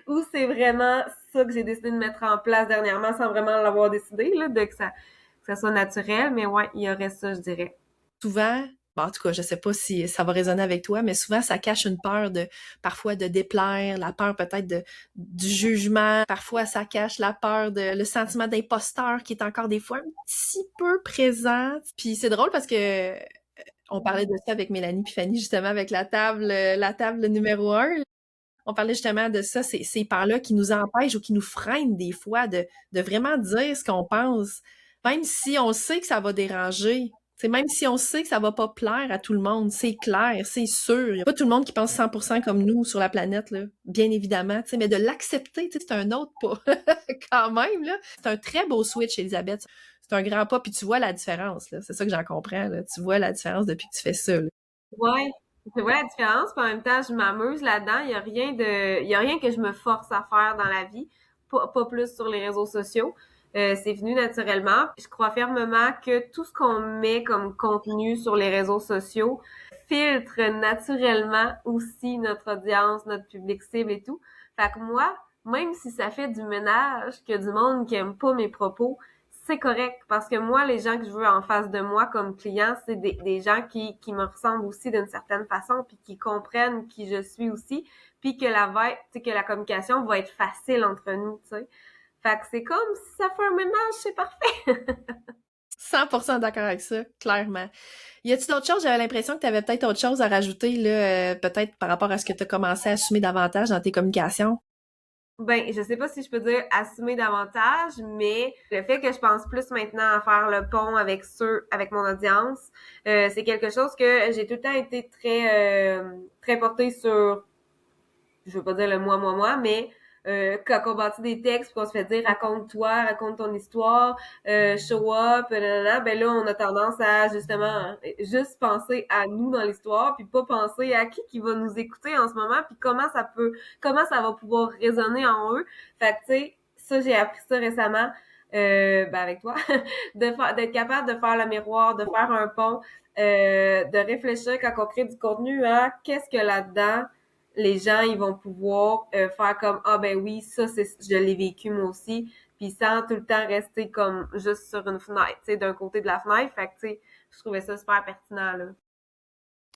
ou c'est vraiment ça que j'ai décidé de mettre en place dernièrement sans vraiment l'avoir décidé, là, que ça soit naturel, mais ouais, il y aurait ça, je dirais. Souvent, Bon, en tout cas, je sais pas si ça va résonner avec toi, mais souvent, ça cache une peur parfois de déplaire, la peur peut-être du jugement. Parfois, ça cache la peur le sentiment d'imposteur qui est encore des fois un petit peu présent. Puis c'est drôle parce que on parlait de ça avec Mélanie puis Fanny, justement, avec la table numéro 1. On parlait justement de ça, ces peurs-là qui nous empêchent ou qui nous freinent des fois de vraiment dire ce qu'on pense, même si on sait que ça va déranger. T'sais, même si on sait que ça va pas plaire à tout le monde, c'est clair, c'est sûr. Il y a pas tout le monde qui pense 100% comme nous sur la planète, là, bien évidemment. Mais de l'accepter, c'est un autre pas. Quand même, là. C'est un très beau switch, Elisabeth. C'est un grand pas, puis tu vois la différence, là. C'est ça que j'en comprends, là. Tu vois la différence depuis que tu fais ça, là. Ouais. Je vois la différence, puis en même temps, je m'amuse là-dedans. Il y a rien que je me force à faire dans la vie, pas plus sur les réseaux sociaux. C'est venu naturellement. Je crois fermement que tout ce qu'on met comme contenu sur les réseaux sociaux filtre naturellement aussi notre audience, notre public cible et tout. Fait que moi, même si ça fait du ménage, que du monde qui aime pas mes propos, c'est correct parce que moi, les gens que je veux en face de moi comme clients, c'est des gens qui me ressemblent aussi d'une certaine façon puis qui comprennent qui je suis aussi puis que que la communication va être facile entre nous, tu sais. Fait que c'est comme si ça fait un ménage, c'est parfait. 100% d'accord avec ça, clairement. Y a-t-il d'autres choses? J'avais l'impression que tu avais peut-être autre chose à rajouter, là, peut-être par rapport à ce que tu as commencé à assumer davantage dans tes communications. Ben, je sais pas si je peux dire assumer davantage, mais le fait que je pense plus maintenant à faire le pont avec mon audience, c'est quelque chose que j'ai tout le temps été très portée sur, je veux pas dire le moi, mais quand on bâtit des textes, puis qu'on se fait dire raconte-toi, raconte ton histoire, show up, nanana, ben là on a tendance à justement juste penser à nous dans l'histoire, puis pas penser à qui va nous écouter en ce moment, puis comment ça va pouvoir résonner en eux. Fait que tu sais, ça j'ai appris ça récemment. Avec toi, d'être capable de faire le miroir, de faire un pont, de réfléchir quand on crée du contenu à qu'est-ce que là-dedans les gens ils vont pouvoir faire comme ah ben oui ça c'est je l'ai vécu moi aussi puis sans tout le temps rester comme juste sur une fenêtre tu sais d'un côté de la fenêtre fait que tu sais je trouvais ça super pertinent là.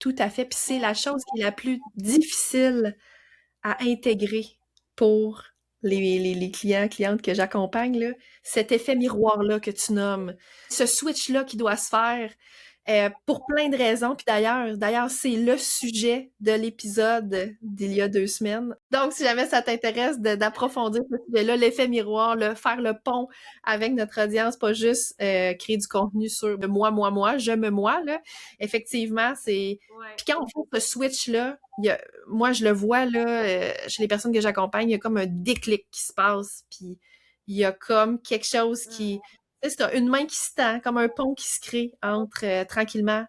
Tout à fait. Puis c'est la chose qui est la plus difficile à intégrer pour les clientes que j'accompagne, là. Cet effet miroir-là que tu nommes. Ce switch-là qui doit se faire pour plein de raisons. Puis d'ailleurs, c'est le sujet de l'épisode d'il y a 2 semaines. Donc, si jamais ça t'intéresse d'approfondir ce sujet-là, l'effet miroir, faire le pont avec notre audience, pas juste créer du contenu sur moi, je me moi, là. Effectivement, c'est... Ouais. Puis quand on fait ce switch-là, moi, je le vois, là, chez les personnes que j'accompagne, il y a comme un déclic qui se passe, puis il y a comme quelque chose qui... C'est ça, une main qui se tend, comme un pont qui se crée tranquillement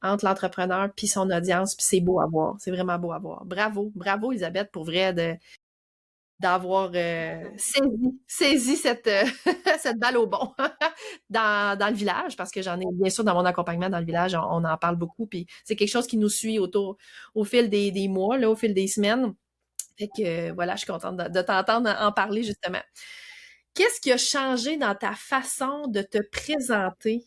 entre l'entrepreneur puis son audience, puis c'est beau à voir, c'est vraiment beau à voir. Bravo Elisabeth, pour vrai, d'avoir saisi cette, cette balle au bon dans le village, parce que j'en ai, bien sûr, dans mon accompagnement dans le village, on en parle beaucoup, puis c'est quelque chose qui nous suit au fil des mois, là, au fil des semaines. Fait que, voilà, je suis contente de t'entendre en parler, justement. Qu'est-ce qui a changé dans ta façon de te présenter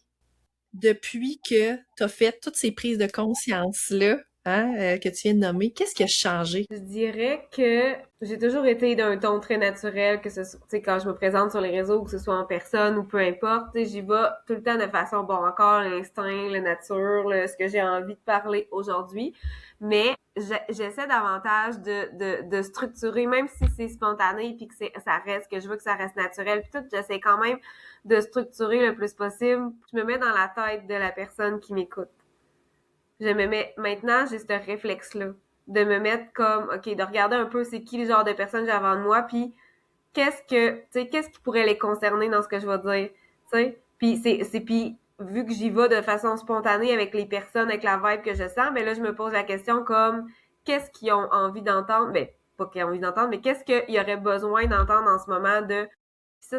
depuis que tu as fait toutes ces prises de conscience-là, hein, que tu viens de nommer? Qu'est-ce qui a changé? Je dirais que j'ai toujours été d'un ton très naturel, que ce soit, tu sais, quand je me présente sur les réseaux, que ce soit en personne ou peu importe, tu sais, j'y vais tout le temps de façon, bon, encore l'instinct, la nature, ce que j'ai envie de parler aujourd'hui, mais j'essaie davantage de structurer, même si c'est spontané puis que ça reste, que je veux que ça reste naturel puis tout, j'essaie quand même de structurer le plus possible. Je me mets dans la tête de la personne qui m'écoute. Maintenant, j'ai ce réflexe-là, de me mettre comme, OK, de regarder un peu c'est qui le genre de personnes j'ai avant de moi, puis qu'est-ce qui pourrait les concerner dans ce que je vais dire, tu sais. Puis vu que j'y vais de façon spontanée avec les personnes, avec la vibe que je sens, ben là, je me pose la question comme, qu'est-ce qu'ils ont envie d'entendre? Ben, pas qu'ils ont envie d'entendre, mais qu'est-ce qu'il y aurait besoin d'entendre en ce moment de... Ça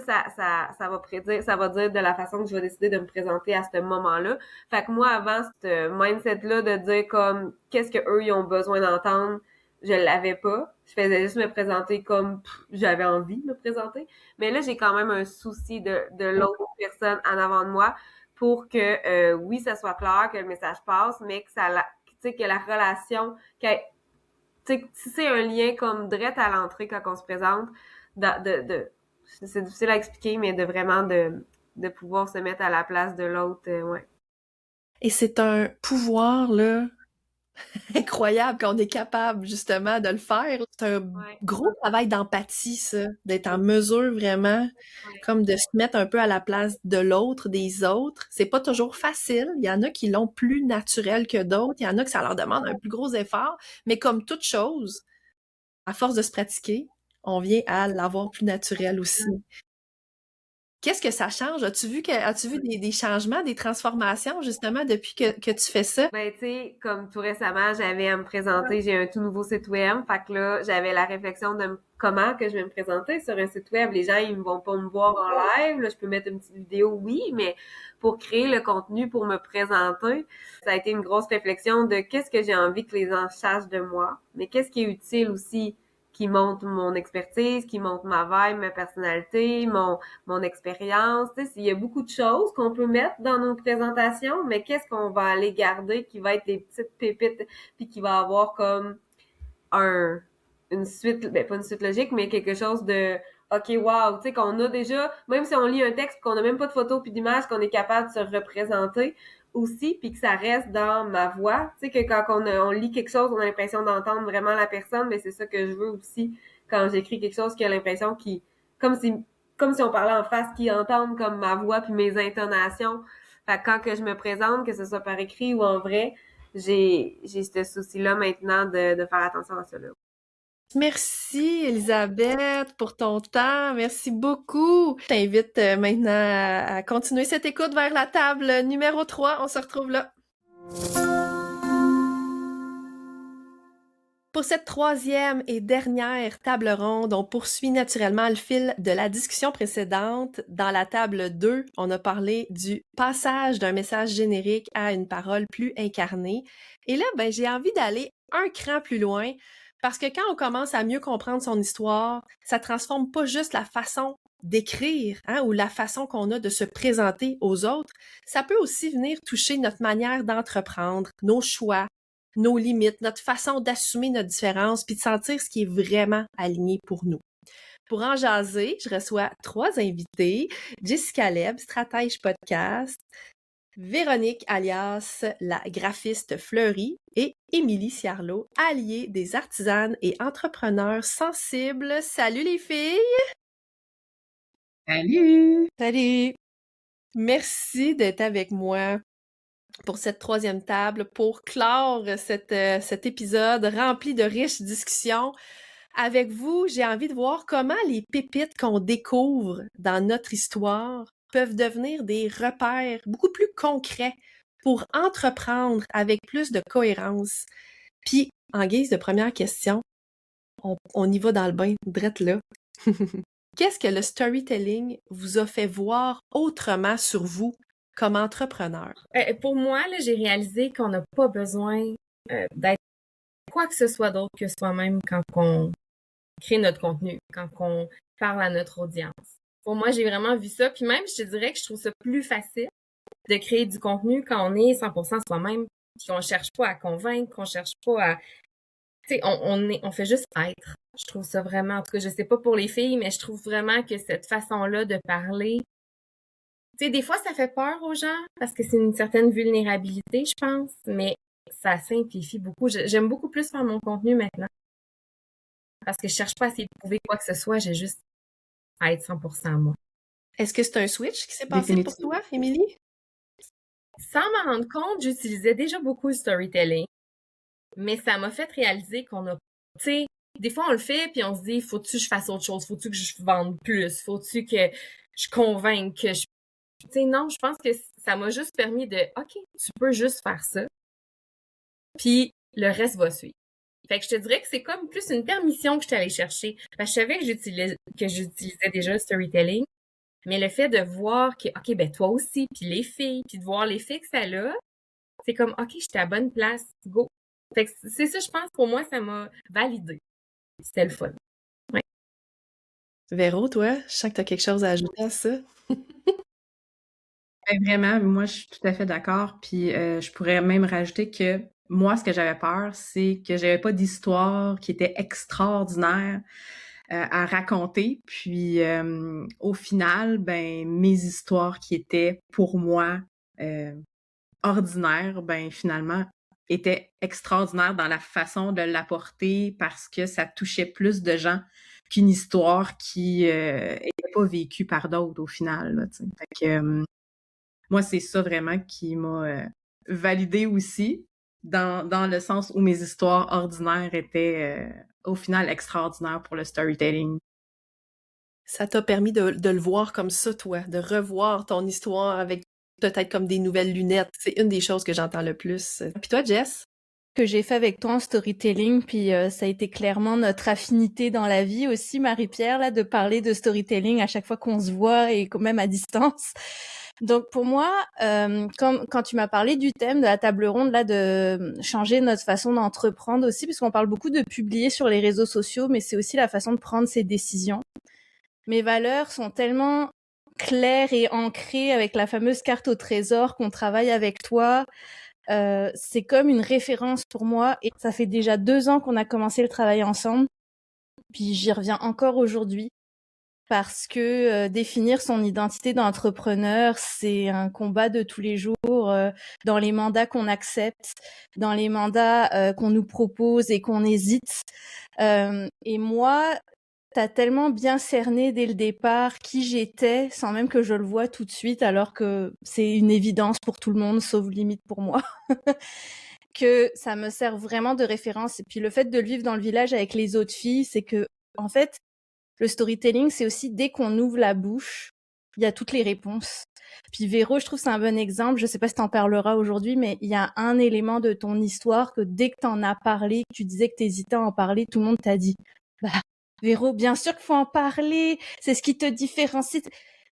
va dire de la façon que je vais décider de me présenter à ce moment-là. Fait que moi, avant, ce mindset-là de dire comme, qu'est-ce que eux ils ont besoin d'entendre, je l'avais pas. Je faisais juste me présenter comme j'avais envie de me présenter. Mais là, j'ai quand même un souci de l'autre personne en avant de moi pour que, oui, ça soit clair, que le message passe, mais que que la relation, si c'est un lien comme direct à l'entrée quand on se présente, c'est difficile à expliquer, mais de vraiment de pouvoir se mettre à la place de l'autre, ouais. Et c'est un pouvoir, là, incroyable quand on est capable, justement, de le faire. C'est un gros travail d'empathie, ça, d'être en mesure vraiment, comme de se mettre un peu à la place de l'autre, des autres. C'est pas toujours facile. Il y en a qui l'ont plus naturel que d'autres. Il y en a que ça leur demande un plus gros effort. Mais comme toute chose, à force de se pratiquer, on vient à l'avoir plus naturel aussi. Qu'est-ce que ça change? As-tu vu des changements, des transformations, justement, depuis que tu fais ça? Ben, tu sais, comme tout récemment, j'avais à me présenter, j'ai un tout nouveau site web. Fait que là, j'avais la réflexion de comment que je vais me présenter sur un site web. Les gens, ils ne vont pas me voir en live. Là, je peux mettre une petite vidéo, oui, mais pour créer le contenu, pour me présenter, ça a été une grosse réflexion de qu'est-ce que j'ai envie que les gens sachent de moi, mais qu'est-ce qui est utile aussi, qui montre mon expertise, qui montre ma vibe, ma personnalité, mon expérience. Tu sais, il y a beaucoup de choses qu'on peut mettre dans nos présentations, mais qu'est-ce qu'on va aller garder qui va être des petites pépites puis qui va avoir comme une suite, ben pas une suite logique, mais quelque chose de OK, wow, tu sais, qu'on a déjà, même si on lit un texte qu'on n'a même pas de photo puis d'image, qu'on est capable de se représenter aussi, puis que ça reste dans ma voix. Tu sais, que quand on lit quelque chose, on a l'impression d'entendre vraiment la personne, mais c'est ça que je veux aussi quand j'écris quelque chose, qui a l'impression comme si on parlait en face, qui entendent comme ma voix puis mes intonations. Fait que quand que je me présente, que ce soit par écrit ou en vrai, j'ai ce souci-là maintenant de faire attention à cela. Merci, Elisabeth, pour ton temps. Merci beaucoup. Je t'invite maintenant à continuer cette écoute vers la table numéro 3. On se retrouve là. Pour cette troisième et dernière table ronde, on poursuit naturellement le fil de la discussion précédente. Dans la table 2, on a parlé du passage d'un message générique à une parole plus incarnée. Et là, j'ai envie d'aller un cran plus loin parce que quand on commence à mieux comprendre son histoire, ça transforme pas juste la façon d'écrire ou la façon qu'on a de se présenter aux autres. Ça peut aussi venir toucher notre manière d'entreprendre, nos choix, nos limites, notre façon d'assumer notre différence, puis de sentir ce qui est vraiment aligné pour nous. Pour en jaser, je reçois 3 invités. Jessica Leb, stratège podcast, Véronique alias la graphiste fleurie et Émilie Ciarlot, alliée des artisanes et entrepreneurs sensibles. Salut les filles! Salut! Salut! Merci d'être avec moi pour cette troisième table, pour clore cet épisode rempli de riches discussions. Avec vous, j'ai envie de voir comment les pépites qu'on découvre dans notre histoire peuvent devenir des repères beaucoup plus concrets pour entreprendre avec plus de cohérence. Puis, en guise de première question, on y va dans le bain, drette là. Qu'est-ce que le storytelling vous a fait voir autrement sur vous comme entrepreneur? Pour moi, là, j'ai réalisé qu'on n'a pas besoin d'être quoi que ce soit d'autre que soi-même quand on crée notre contenu, quand on parle à notre audience. Pour moi, j'ai vraiment vu ça. Puis même, je te dirais que je trouve ça plus facile de créer du contenu quand on est 100% soi-même, puis qu'on cherche pas à convaincre, qu'on cherche pas à... Tu sais, on fait juste être. Je trouve ça vraiment... En tout cas, je sais pas pour les filles, mais je trouve vraiment que cette façon-là de parler... Tu sais, des fois, ça fait peur aux gens parce que c'est une certaine vulnérabilité, je pense, mais ça simplifie beaucoup. J'aime beaucoup plus faire mon contenu maintenant parce que je cherche pas à essayer de prouver quoi que ce soit, j'ai juste à être 100% moi. Est-ce que c'est un switch qui s'est passé pour toi, Émilie? Sans m'en rendre compte, j'utilisais déjà beaucoup le storytelling, mais ça m'a fait réaliser qu'on a, tu sais, des fois on le fait puis on se dit, faut-tu que je fasse autre chose, faut-tu que je vende plus, faut-tu que je convainque, que je... Tu sais, non, je pense que ça m'a juste permis de, OK, tu peux juste faire ça, puis le reste va suivre. Fait que je te dirais que c'est comme plus une permission que je suis allée chercher. Parce que je savais que j'utilisais déjà le storytelling, mais le fait de voir que, OK, ben toi aussi, puis les filles, puis de voir l'effet que ça a, c'est comme, OK, j'étais à la bonne place, go. Fait que c'est ça, je pense, pour moi, ça m'a validé. C'était le fun. Ouais. Véro, toi, je sens que tu as quelque chose à ajouter à ça. Vraiment, moi, je suis tout à fait d'accord. Puis je pourrais même rajouter que moi, ce que j'avais peur, c'est que j'avais pas d'histoire qui était extraordinaire à raconter. Puis au final, ben mes histoires qui étaient pour moi euh, ordinaires, ben finalement étaient extraordinaires dans la façon de l'apporter parce que ça touchait plus de gens qu'une histoire qui était pas vécue par d'autres au final. Là, tu sais. Fait que, moi, c'est ça vraiment qui m'a validée aussi, dans le sens où mes histoires ordinaires étaient au final extraordinaires pour le storytelling. Ça t'a permis de le voir comme ça, toi, de revoir ton histoire avec peut-être comme des nouvelles lunettes. C'est une des choses que j'entends le plus. Puis toi, Jess? Que j'ai fait avec toi en storytelling, puis ça a été clairement notre affinité dans la vie aussi, Marie-Pierre, là, de parler de storytelling à chaque fois qu'on se voit et quand même à distance. Donc pour moi, quand tu m'as parlé du thème de la table ronde, là, de changer notre façon d'entreprendre aussi, parce qu'on parle beaucoup de publier sur les réseaux sociaux, mais c'est aussi la façon de prendre ses décisions. Mes valeurs sont tellement claires et ancrées avec la fameuse carte au trésor qu'on travaille avec toi. C'est comme une référence pour moi et ça fait déjà 2 ans qu'on a commencé le travail ensemble. Puis j'y reviens encore aujourd'hui parce que définir son identité d'entrepreneur, c'est un combat de tous les jours dans les mandats qu'on accepte, dans les mandats qu'on nous propose et qu'on hésite. Et moi, t'as tellement bien cerné dès le départ qui j'étais sans même que je le voie tout de suite alors que c'est une évidence pour tout le monde sauf limite pour moi. Que ça me sert vraiment de référence. Et puis le fait de le vivre dans le village avec les autres filles, c'est que en fait, le storytelling, c'est aussi dès qu'on ouvre la bouche, il y a toutes les réponses. Puis Véro, je trouve que c'est un bon exemple. Je sais pas si t'en parleras aujourd'hui, mais il y a un élément de ton histoire que dès que t'en as parlé, que tu disais que t'hésitais à en parler, tout le monde t'a dit bah Véro, bien sûr qu'il faut en parler, c'est ce qui te différencie.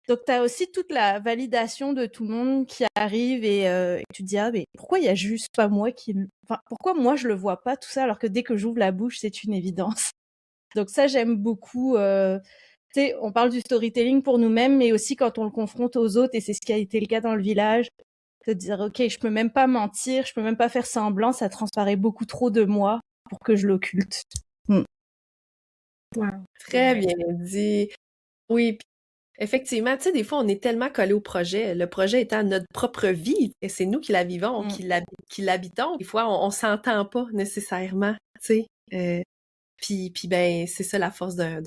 Donc, tu as aussi toute la validation de tout le monde qui arrive et tu te dis, ah, mais pourquoi il y a juste pas moi qui... Enfin, pourquoi moi, je le vois pas, tout ça, alors que dès que j'ouvre la bouche, c'est une évidence. Donc ça, j'aime beaucoup. Tu sais, on parle du storytelling pour nous-mêmes, mais aussi quand on le confronte aux autres, et c'est ce qui a été le cas dans le village, de dire, ok, je peux même pas mentir, je peux même pas faire semblant, ça transparaît beaucoup trop de moi pour que je l'occulte. Wow. Très bien dit. Oui, puis effectivement, tu sais, des fois, on est tellement collé au projet, le projet étant notre propre vie, et c'est nous qui la vivons, qui l'habitons. Des fois, on s'entend pas nécessairement, tu sais. Puis ben, c'est ça la force d'un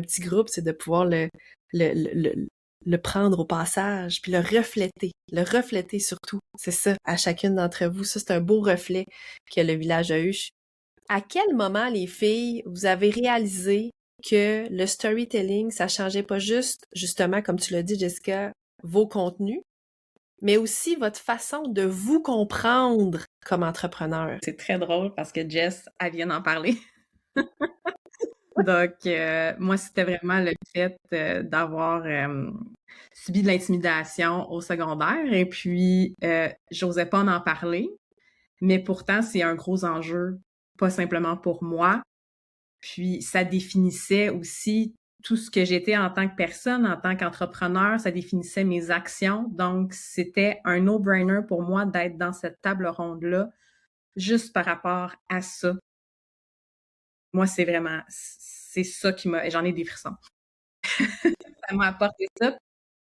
petit groupe, c'est de pouvoir le prendre au passage, puis le refléter surtout. C'est ça, à chacune d'entre vous. Ça, c'est un beau reflet que le village a eu. À quel moment, les filles, vous avez réalisé que le storytelling, ça changeait pas juste, justement, comme tu l'as dit, Jessica, vos contenus, mais aussi votre façon de vous comprendre comme entrepreneur? C'est très drôle parce que Jess, elle vient d'en parler. Donc, moi, c'était vraiment le fait d'avoir subi de l'intimidation au secondaire et puis j'osais pas en parler, mais pourtant, c'est un gros enjeu, pas simplement pour moi. Puis, ça définissait aussi tout ce que j'étais en tant que personne, en tant qu'entrepreneur, ça définissait mes actions. Donc, c'était un no-brainer pour moi d'être dans cette table ronde-là, juste par rapport à ça. Moi, c'est ça qui m'a, j'en ai des frissons. Ça m'a apporté ça.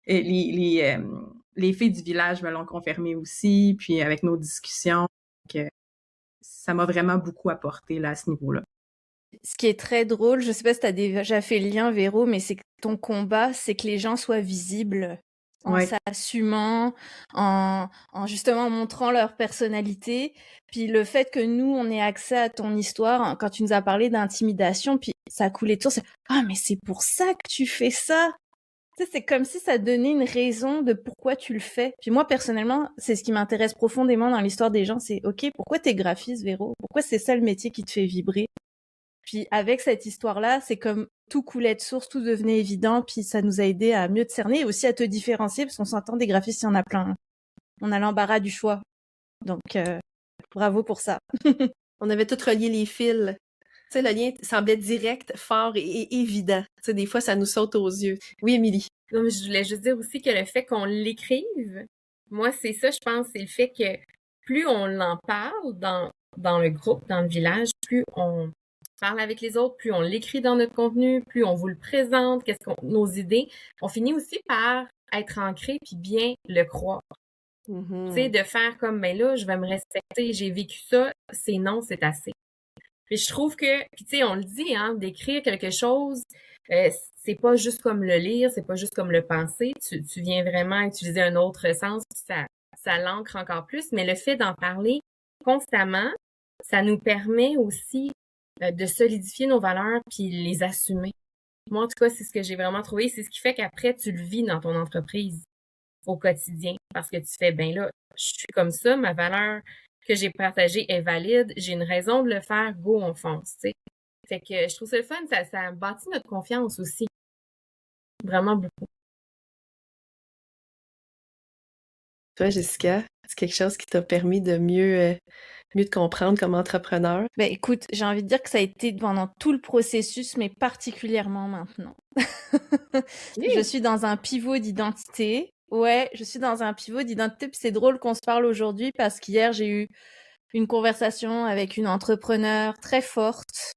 Et les filles du village me l'ont confirmé aussi, puis avec nos discussions, que ça m'a vraiment beaucoup apporté là, à ce niveau-là. Ce qui est très drôle, je sais pas si tu as déjà fait le lien, Véro, mais c'est que ton combat, c'est que les gens soient visibles en s'assumant, en justement montrant leur personnalité. Puis le fait que nous, on ait accès à ton histoire, quand tu nous as parlé d'intimidation, puis ça a coulé de source, ah, mais c'est pour ça que tu fais ça! Tu sais, c'est comme si ça donnait une raison de pourquoi tu le fais. Puis moi, personnellement, c'est ce qui m'intéresse profondément dans l'histoire des gens, c'est, ok, pourquoi t'es graphiste, Véro? Pourquoi c'est ça le métier qui te fait vibrer? Puis avec cette histoire-là, c'est comme tout coulait de source, tout devenait évident, puis ça nous a aidé à mieux te cerner et aussi à te différencier, parce qu'on s'entend des graphistes, il y en a plein. On a l'embarras du choix. Donc, bravo pour ça. On avait tout relié les fils. Tu sais, le lien semblait direct, fort et évident. Tu sais, des fois, ça nous saute aux yeux. Oui, Émilie. Donc, je voulais juste dire aussi que le fait qu'on l'écrive, Moi, c'est ça, je pense, c'est le fait que plus on en parle dans le groupe, dans le village, plus on parle avec les autres, plus on l'écrit dans notre contenu, plus on vous le présente, nos idées, on finit aussi par être ancré puis bien le croire. Tu sais, de faire comme, ben là, je vais me respecter, j'ai vécu ça, c'est non, c'est assez. Puis je trouve que, puis tu sais, on le dit, hein, d'écrire quelque chose, c'est pas juste comme le lire, c'est pas juste comme le penser. Tu viens vraiment utiliser un autre sens, puis ça l'ancre encore plus. Mais le fait d'en parler constamment, ça nous permet aussi de solidifier nos valeurs puis les assumer. Moi, en tout cas, c'est ce que j'ai vraiment trouvé. C'est ce qui fait qu'après, tu le vis dans ton entreprise au quotidien. Parce que tu fais, ben là, je suis comme ça, ma valeur que j'ai partagée est valide, j'ai une raison de le faire, go, on fonce, tu sais. Fait que je trouve ça le fun, ça bâtit notre confiance aussi. Vraiment beaucoup. Toi, Jessica, c'est quelque chose qui t'a permis de mieux te comprendre comme entrepreneur? Ben écoute, j'ai envie de dire que ça a été pendant tout le processus, mais particulièrement maintenant. Je suis dans un pivot d'identité. Ouais, je suis dans un pivot d'identité, puis c'est drôle qu'on se parle aujourd'hui parce qu'hier, j'ai eu une conversation avec une entrepreneure très forte,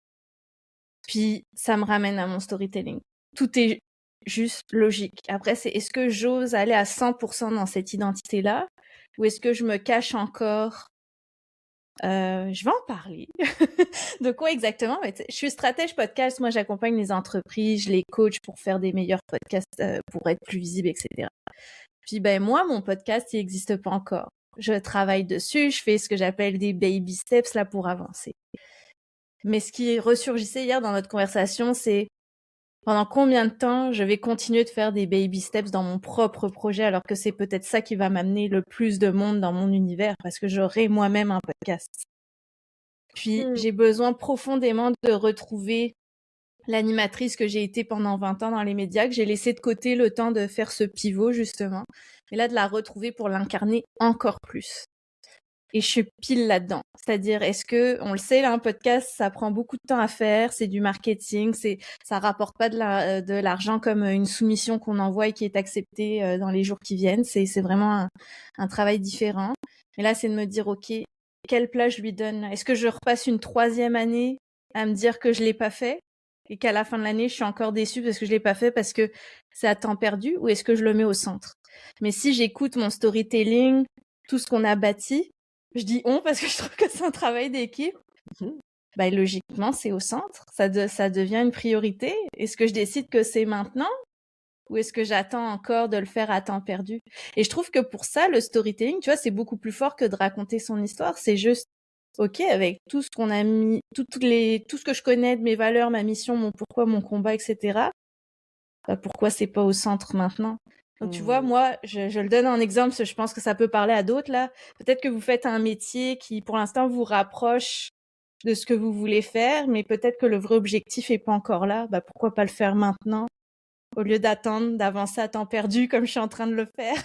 puis ça me ramène à mon storytelling. Tout est juste logique. Après, c'est est-ce que j'ose aller à 100% dans cette identité-là ou est-ce que je me cache encore? Je vais en parler. De quoi exactement? Mais je suis stratège podcast. Moi, j'accompagne les entreprises, je les coach pour faire des meilleurs podcasts, pour être plus visibles, etc. Puis, ben, moi, mon podcast, il n'existe pas encore. Je travaille dessus, je fais ce que j'appelle des baby steps là pour avancer. Mais ce qui ressurgissait hier dans notre conversation, c'est pendant combien de temps je vais continuer de faire des baby steps dans mon propre projet alors que c'est peut-être ça qui va m'amener le plus de monde dans mon univers parce que j'aurai moi-même un podcast. Puis j'ai besoin profondément de retrouver l'animatrice que j'ai été pendant 20 ans dans les médias, que j'ai laissé de côté le temps de faire ce pivot justement, et là de la retrouver pour l'incarner encore plus. Et je suis pile là-dedans. C'est-à-dire, est-ce que, on le sait, là, un podcast, ça prend beaucoup de temps à faire, c'est du marketing, ça rapporte pas de l'argent comme une soumission qu'on envoie et qui est acceptée dans les jours qui viennent. C'est vraiment un travail différent. Mais là, c'est de me dire, OK, quelle place je lui donne? Est-ce que je repasse une 3e année à me dire que je l'ai pas fait et qu'à la fin de l'année, je suis encore déçue parce que je l'ai pas fait parce que c'est à temps perdu, ou est-ce que je le mets au centre? Mais si j'écoute mon storytelling, tout ce qu'on a bâti, je dis on parce que je trouve que c'est un travail d'équipe. Ben, logiquement, c'est au centre. Ça devient une priorité. Est-ce que je décide que c'est maintenant ou est-ce que j'attends encore de le faire à temps perdu? Et je trouve que pour ça, le storytelling, tu vois, c'est beaucoup plus fort que de raconter son histoire. C'est juste, OK, avec tout ce qu'on a mis, tout ce que je connais de mes valeurs, ma mission, mon pourquoi, mon combat, etc. Ben, pourquoi c'est pas au centre maintenant? Donc, tu vois, moi, je le donne en exemple, parce que je pense que ça peut parler à d'autres, là. Peut-être que vous faites un métier qui, pour l'instant, vous rapproche de ce que vous voulez faire, mais peut-être que le vrai objectif est pas encore là. Bah, pourquoi pas le faire maintenant, au lieu d'attendre, d'avancer à temps perdu, comme je suis en train de le faire.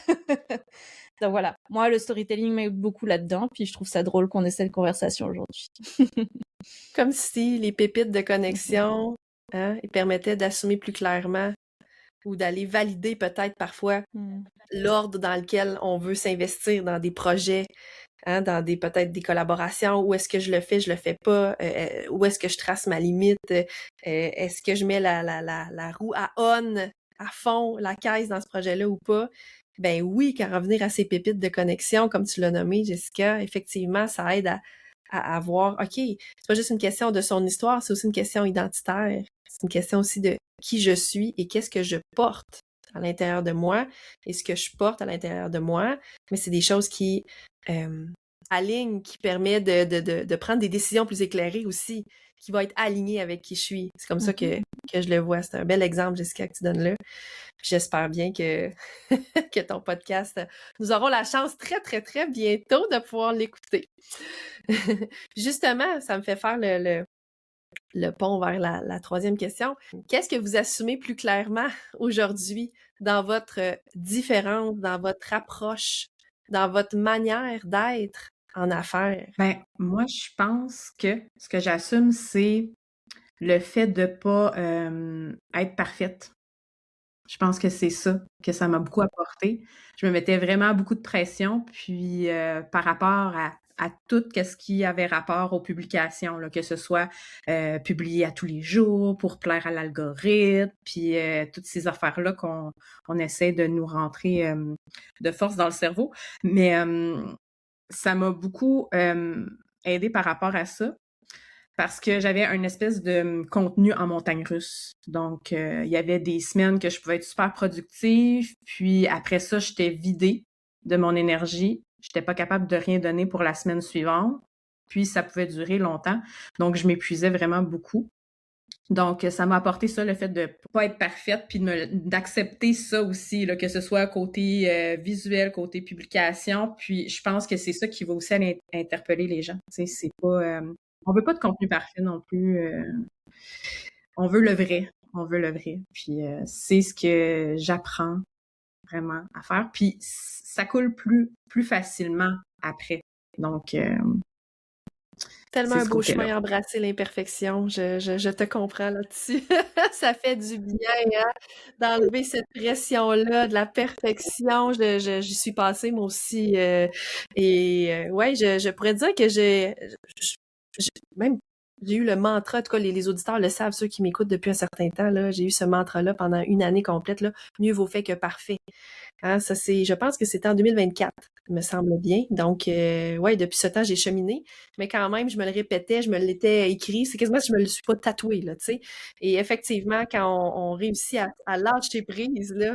Donc voilà. Moi, le storytelling m'aide beaucoup là-dedans, puis je trouve ça drôle qu'on ait cette conversation aujourd'hui. Comme si les pépites de connexion, ils permettaient d'assumer plus clairement ou d'aller valider peut-être parfois l'ordre dans lequel on veut s'investir dans des projets, dans peut-être des collaborations, où est-ce que je le fais pas, où est-ce que je trace ma limite, est-ce que je mets la roue à on, à fond, la caisse dans ce projet-là ou pas? Ben oui, qu'à revenir à ces pépites de connexion, comme tu l'as nommé, Jessica, effectivement, ça aide à voir, OK, c'est pas juste une question de son histoire, c'est aussi une question identitaire. C'est une question aussi de qui je suis et qu'est-ce que je porte à l'intérieur de moi et ce que je porte à l'intérieur de moi. Mais c'est des choses qui alignent, qui permettent de prendre des décisions plus éclairées aussi, qui vont être alignées avec qui je suis. C'est comme ça que je le vois. C'est un bel exemple, Jessica, que tu donnes là. Puis j'espère bien que, que ton podcast, nous aurons la chance très, très, très bientôt de pouvoir l'écouter. Justement, ça me fait faire le pont vers la 3e question. Qu'est-ce que vous assumez plus clairement aujourd'hui dans votre différence, dans votre approche, dans votre manière d'être en affaires? Ben, moi, je pense que ce que j'assume, c'est le fait de pas être parfaite. Je pense que c'est ça, que ça m'a beaucoup apporté. Je me mettais vraiment beaucoup de pression, puis par rapport à tout ce qui avait rapport aux publications, là, que ce soit publié à tous les jours pour plaire à l'algorithme, puis toutes ces affaires-là qu'on essaie de nous rentrer de force dans le cerveau. Mais ça m'a beaucoup aidé par rapport à ça. Parce que j'avais une espèce de contenu en montagne russe. Donc, il y avait des semaines que je pouvais être super productive, puis après ça, j'étais vidée de mon énergie. J'étais pas capable de rien donner pour la semaine suivante, puis ça pouvait durer longtemps. Donc, je m'épuisais vraiment beaucoup. Donc, ça m'a apporté ça, le fait de pas être parfaite, puis d'accepter ça aussi, là, que ce soit côté visuel, côté publication. Puis, je pense que c'est ça qui va aussi aller interpeller les gens. Tu sais, c'est pas... on veut pas de contenu parfait non plus. On veut le vrai. On veut le vrai. Puis c'est ce que j'apprends vraiment à faire. Puis ça coule plus facilement après. Donc, Tellement c'est un ce beau côté-là. chemin, embrasser l'imperfection. Je te comprends là-dessus. Ça fait du bien, hein, d'enlever cette pression-là de la perfection. J'y suis passée, moi aussi. Ouais, je pourrais dire que même j'ai eu le mantra, en tout cas, les auditeurs le savent, ceux qui m'écoutent depuis un certain temps, là, j'ai eu ce mantra-là pendant une année complète, là, mieux vaut fait que parfait. Hein, ça c'est, je pense que c'était en 2024, me semble bien. Donc, ouais, depuis ce temps, j'ai cheminé, mais quand même, je me le répétais, je me l'étais écrit. C'est quasiment si je me le suis pas tatoué, là, tu sais. Et effectivement, quand on réussit à lâcher prise, là,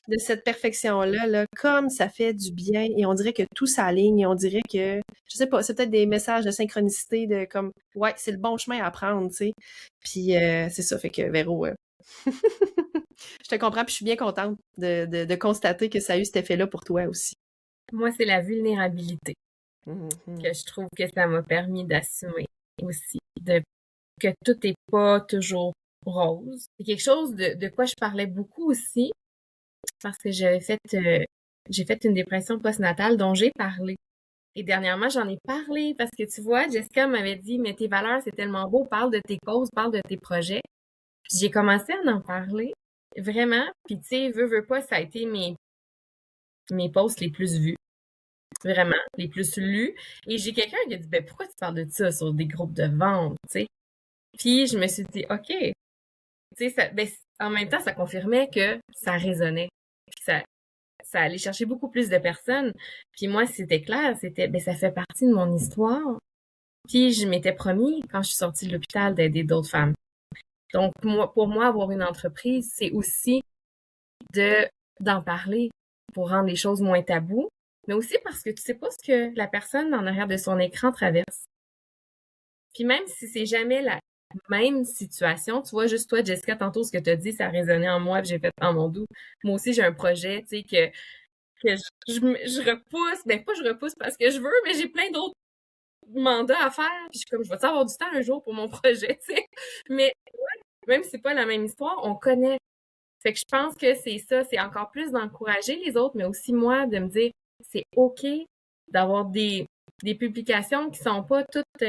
de cette perfection-là, là, comme ça fait du bien, et on dirait que tout s'aligne, et on dirait que, je sais pas, c'est peut-être des messages de synchronicité, de comme, ouais, c'est le bon chemin à prendre, tu sais. Puis, c'est ça, fait que, Véro, je te comprends, puis je suis bien contente de constater que ça a eu cet effet-là pour toi aussi. Moi, c'est la vulnérabilité Mhm. que je trouve que ça m'a permis d'assumer aussi, que tout n'est pas toujours rose. C'est quelque chose de quoi je parlais beaucoup aussi, parce que j'ai fait une dépression postnatale dont j'ai parlé. Et dernièrement, j'en ai parlé parce que tu vois, Jessica m'avait dit, mais tes valeurs, c'est tellement beau, parle de tes causes, parle de tes projets. Puis j'ai commencé à en parler, vraiment. Puis tu sais, veux pas, ça a été mes posts les plus vus, vraiment, les plus lus. Et j'ai quelqu'un qui a dit, ben pourquoi tu parles de ça sur des groupes de vente, tu sais? Puis je me suis dit, OK, tu sais, en même temps, ça confirmais que ça résonnait. Puis ça allait chercher beaucoup plus de personnes. Puis moi, c'était clair, ben ça fait partie de mon histoire. Puis je m'étais promis, quand je suis sortie de l'hôpital, d'aider d'autres femmes. Donc, pour moi, avoir une entreprise, c'est aussi d'en parler pour rendre les choses moins taboues, mais aussi parce que tu sais pas ce que la personne en arrière de son écran traverse. Puis même si c'est jamais la même situation, tu vois, juste toi, Jessica, tantôt, ce que tu as dit, ça a résonné en moi, puis j'ai fait en mon doux. Moi aussi, j'ai un projet, tu sais, que je repousse, ben pas je repousse parce que je veux, mais j'ai plein d'autres mandats à faire, puis je suis comme, je vais avoir du temps un jour pour mon projet, tu sais. Mais ouais, même si c'est pas la même histoire, on connaît. Fait que je pense que c'est ça, c'est encore plus d'encourager les autres, mais aussi moi, de me dire, c'est OK d'avoir des publications qui sont pas toutes... tu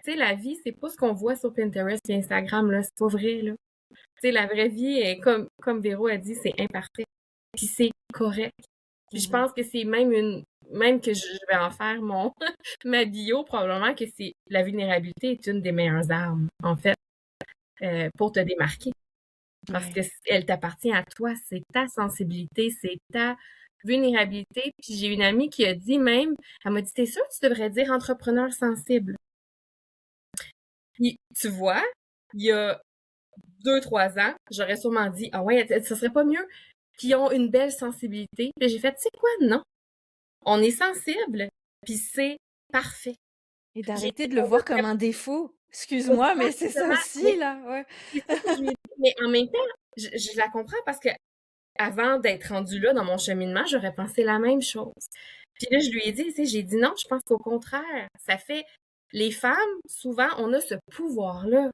sais, la vie, c'est pas ce qu'on voit sur Pinterest et Instagram, là, c'est pas vrai, là. Tu sais, la vraie vie, est comme Véro a dit, c'est imparfait. Puis c'est correct. Puis je pense que c'est même que je vais en faire ma bio, probablement que c'est la vulnérabilité est une des meilleures armes, en fait, pour te démarquer. Parce que elle t'appartient à toi, c'est ta sensibilité, c'est ta vulnérabilité. Puis j'ai une amie qui a dit même, elle m'a dit, t'es sûre que tu devrais dire entrepreneur sensible. Puis tu vois, il y a 2-3 ans, j'aurais sûrement dit, ah ouais, ça serait pas mieux qu'ils ont une belle sensibilité. Puis j'ai fait, tu sais quoi, non. On est sensible, puis c'est parfait. Et d'arrêter de le voir comme un défaut. Excuse-moi, mais c'est ça aussi, là. Ouais. C'est ça que je lui dis. Mais en même temps, je la comprends parce que avant d'être rendue là dans mon cheminement, j'aurais pensé la même chose. Puis là, je lui ai dit, tu sais, j'ai dit non, je pense qu'au contraire, ça fait... Les femmes, souvent, on a ce pouvoir-là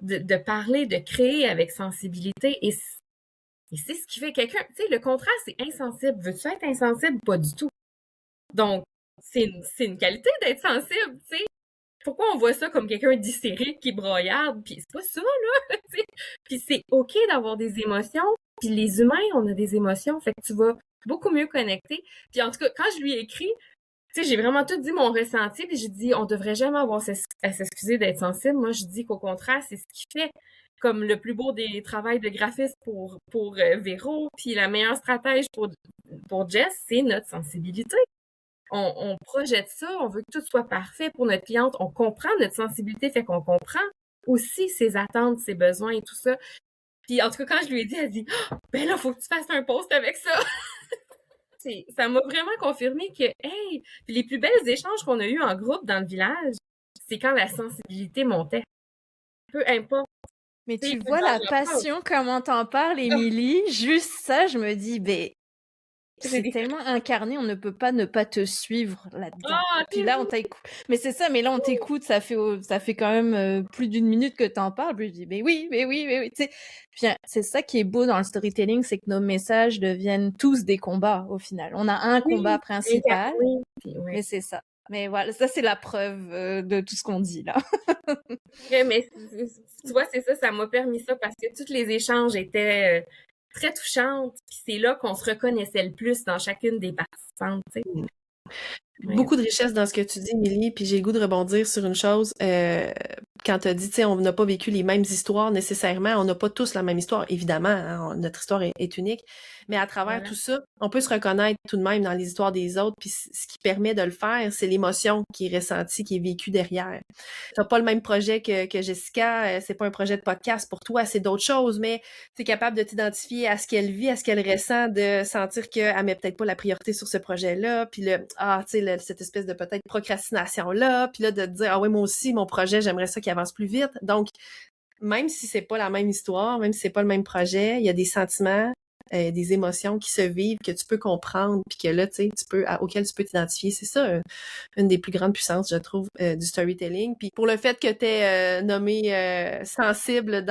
de parler, de créer avec sensibilité. Et c'est ce qui fait quelqu'un... Tu sais, le contraire, c'est insensible. Veux-tu être insensible? Pas du tout. Donc, c'est une qualité d'être sensible, tu sais. pourquoi on voit ça comme quelqu'un d'hystérique qui broyarde, puis c'est pas ça, là, tu sais. Puis c'est OK d'avoir des émotions, puis les humains, on a des émotions, fait que tu vas beaucoup mieux connecter. Puis en tout cas, quand je lui ai écrit, tu sais, j'ai vraiment tout dit mon ressenti, puis j'ai dit, on devrait jamais avoir à s'excuser d'être sensible. Moi, je dis qu'au contraire, c'est ce qui fait comme le plus beau des travails de graphiste pour Véro, puis la meilleure stratège pour Jess, c'est notre sensibilité. On projette ça, on veut que tout soit parfait pour notre cliente, on comprend notre sensibilité, fait qu'on comprend aussi ses attentes, ses besoins et tout ça. Puis en tout cas, quand je lui ai dit, elle dit, ben là, faut que tu fasses un post avec ça. Ça m'a vraiment confirmé que, hey, puis les plus belles échanges qu'on a eus en groupe dans le village, c'est quand la sensibilité montait. Peu importe. Mais tu vois la passion, comment t'en parles, Émilie. Juste ça, je me dis, ben, c'est tellement incarné, on ne peut pas ne pas te suivre là-dedans. Puis là, on t'écoute. Mais c'est ça, mais là, on t'écoute, ça fait quand même plus d'une minute que t'en parles. Puis je dis, mais oui. Tu sais, puis c'est ça qui est beau dans le storytelling, c'est que nos messages deviennent tous des combats au final. On a un combat principal, mais c'est ça. Mais voilà, ça, c'est la preuve de tout ce qu'on dit là. Mais tu vois, c'est ça, ça m'a permis ça parce que tous les échanges étaient très touchantes. Puis c'est là qu'on se reconnaissait le plus dans chacune des participantes, tu sais. Beaucoup de richesse dans ce que tu dis, Émilie, puis j'ai le goût de rebondir sur une chose. Quand tu as dit, tu sais, on n'a pas vécu les mêmes histoires nécessairement, on n'a pas tous la même histoire, évidemment, hein, notre histoire est unique, mais à travers tout ça, on peut se reconnaître tout de même dans les histoires des autres, puis ce qui permet de le faire, c'est l'émotion qui est ressentie, qui est vécue derrière. T'as pas le même projet que Jessica, c'est pas un projet de podcast pour toi, c'est d'autres choses, mais tu es capable de t'identifier à ce qu'elle vit, à ce qu'elle ressent, de sentir qu'elle met peut-être pas la priorité sur ce projet-là, puis cette espèce de peut-être procrastination-là, puis là, de te dire, ah ouais, moi aussi, mon projet, j'aimerais ça qu'il avance plus vite. Donc, même si c'est pas la même histoire, même si c'est pas le même projet, il y a des sentiments, des émotions qui se vivent, que tu peux comprendre, puis que là, tu sais, auquel tu peux t'identifier. C'est ça, une des plus grandes puissances, je trouve, du storytelling. Puis pour le fait que tu es nommé sensible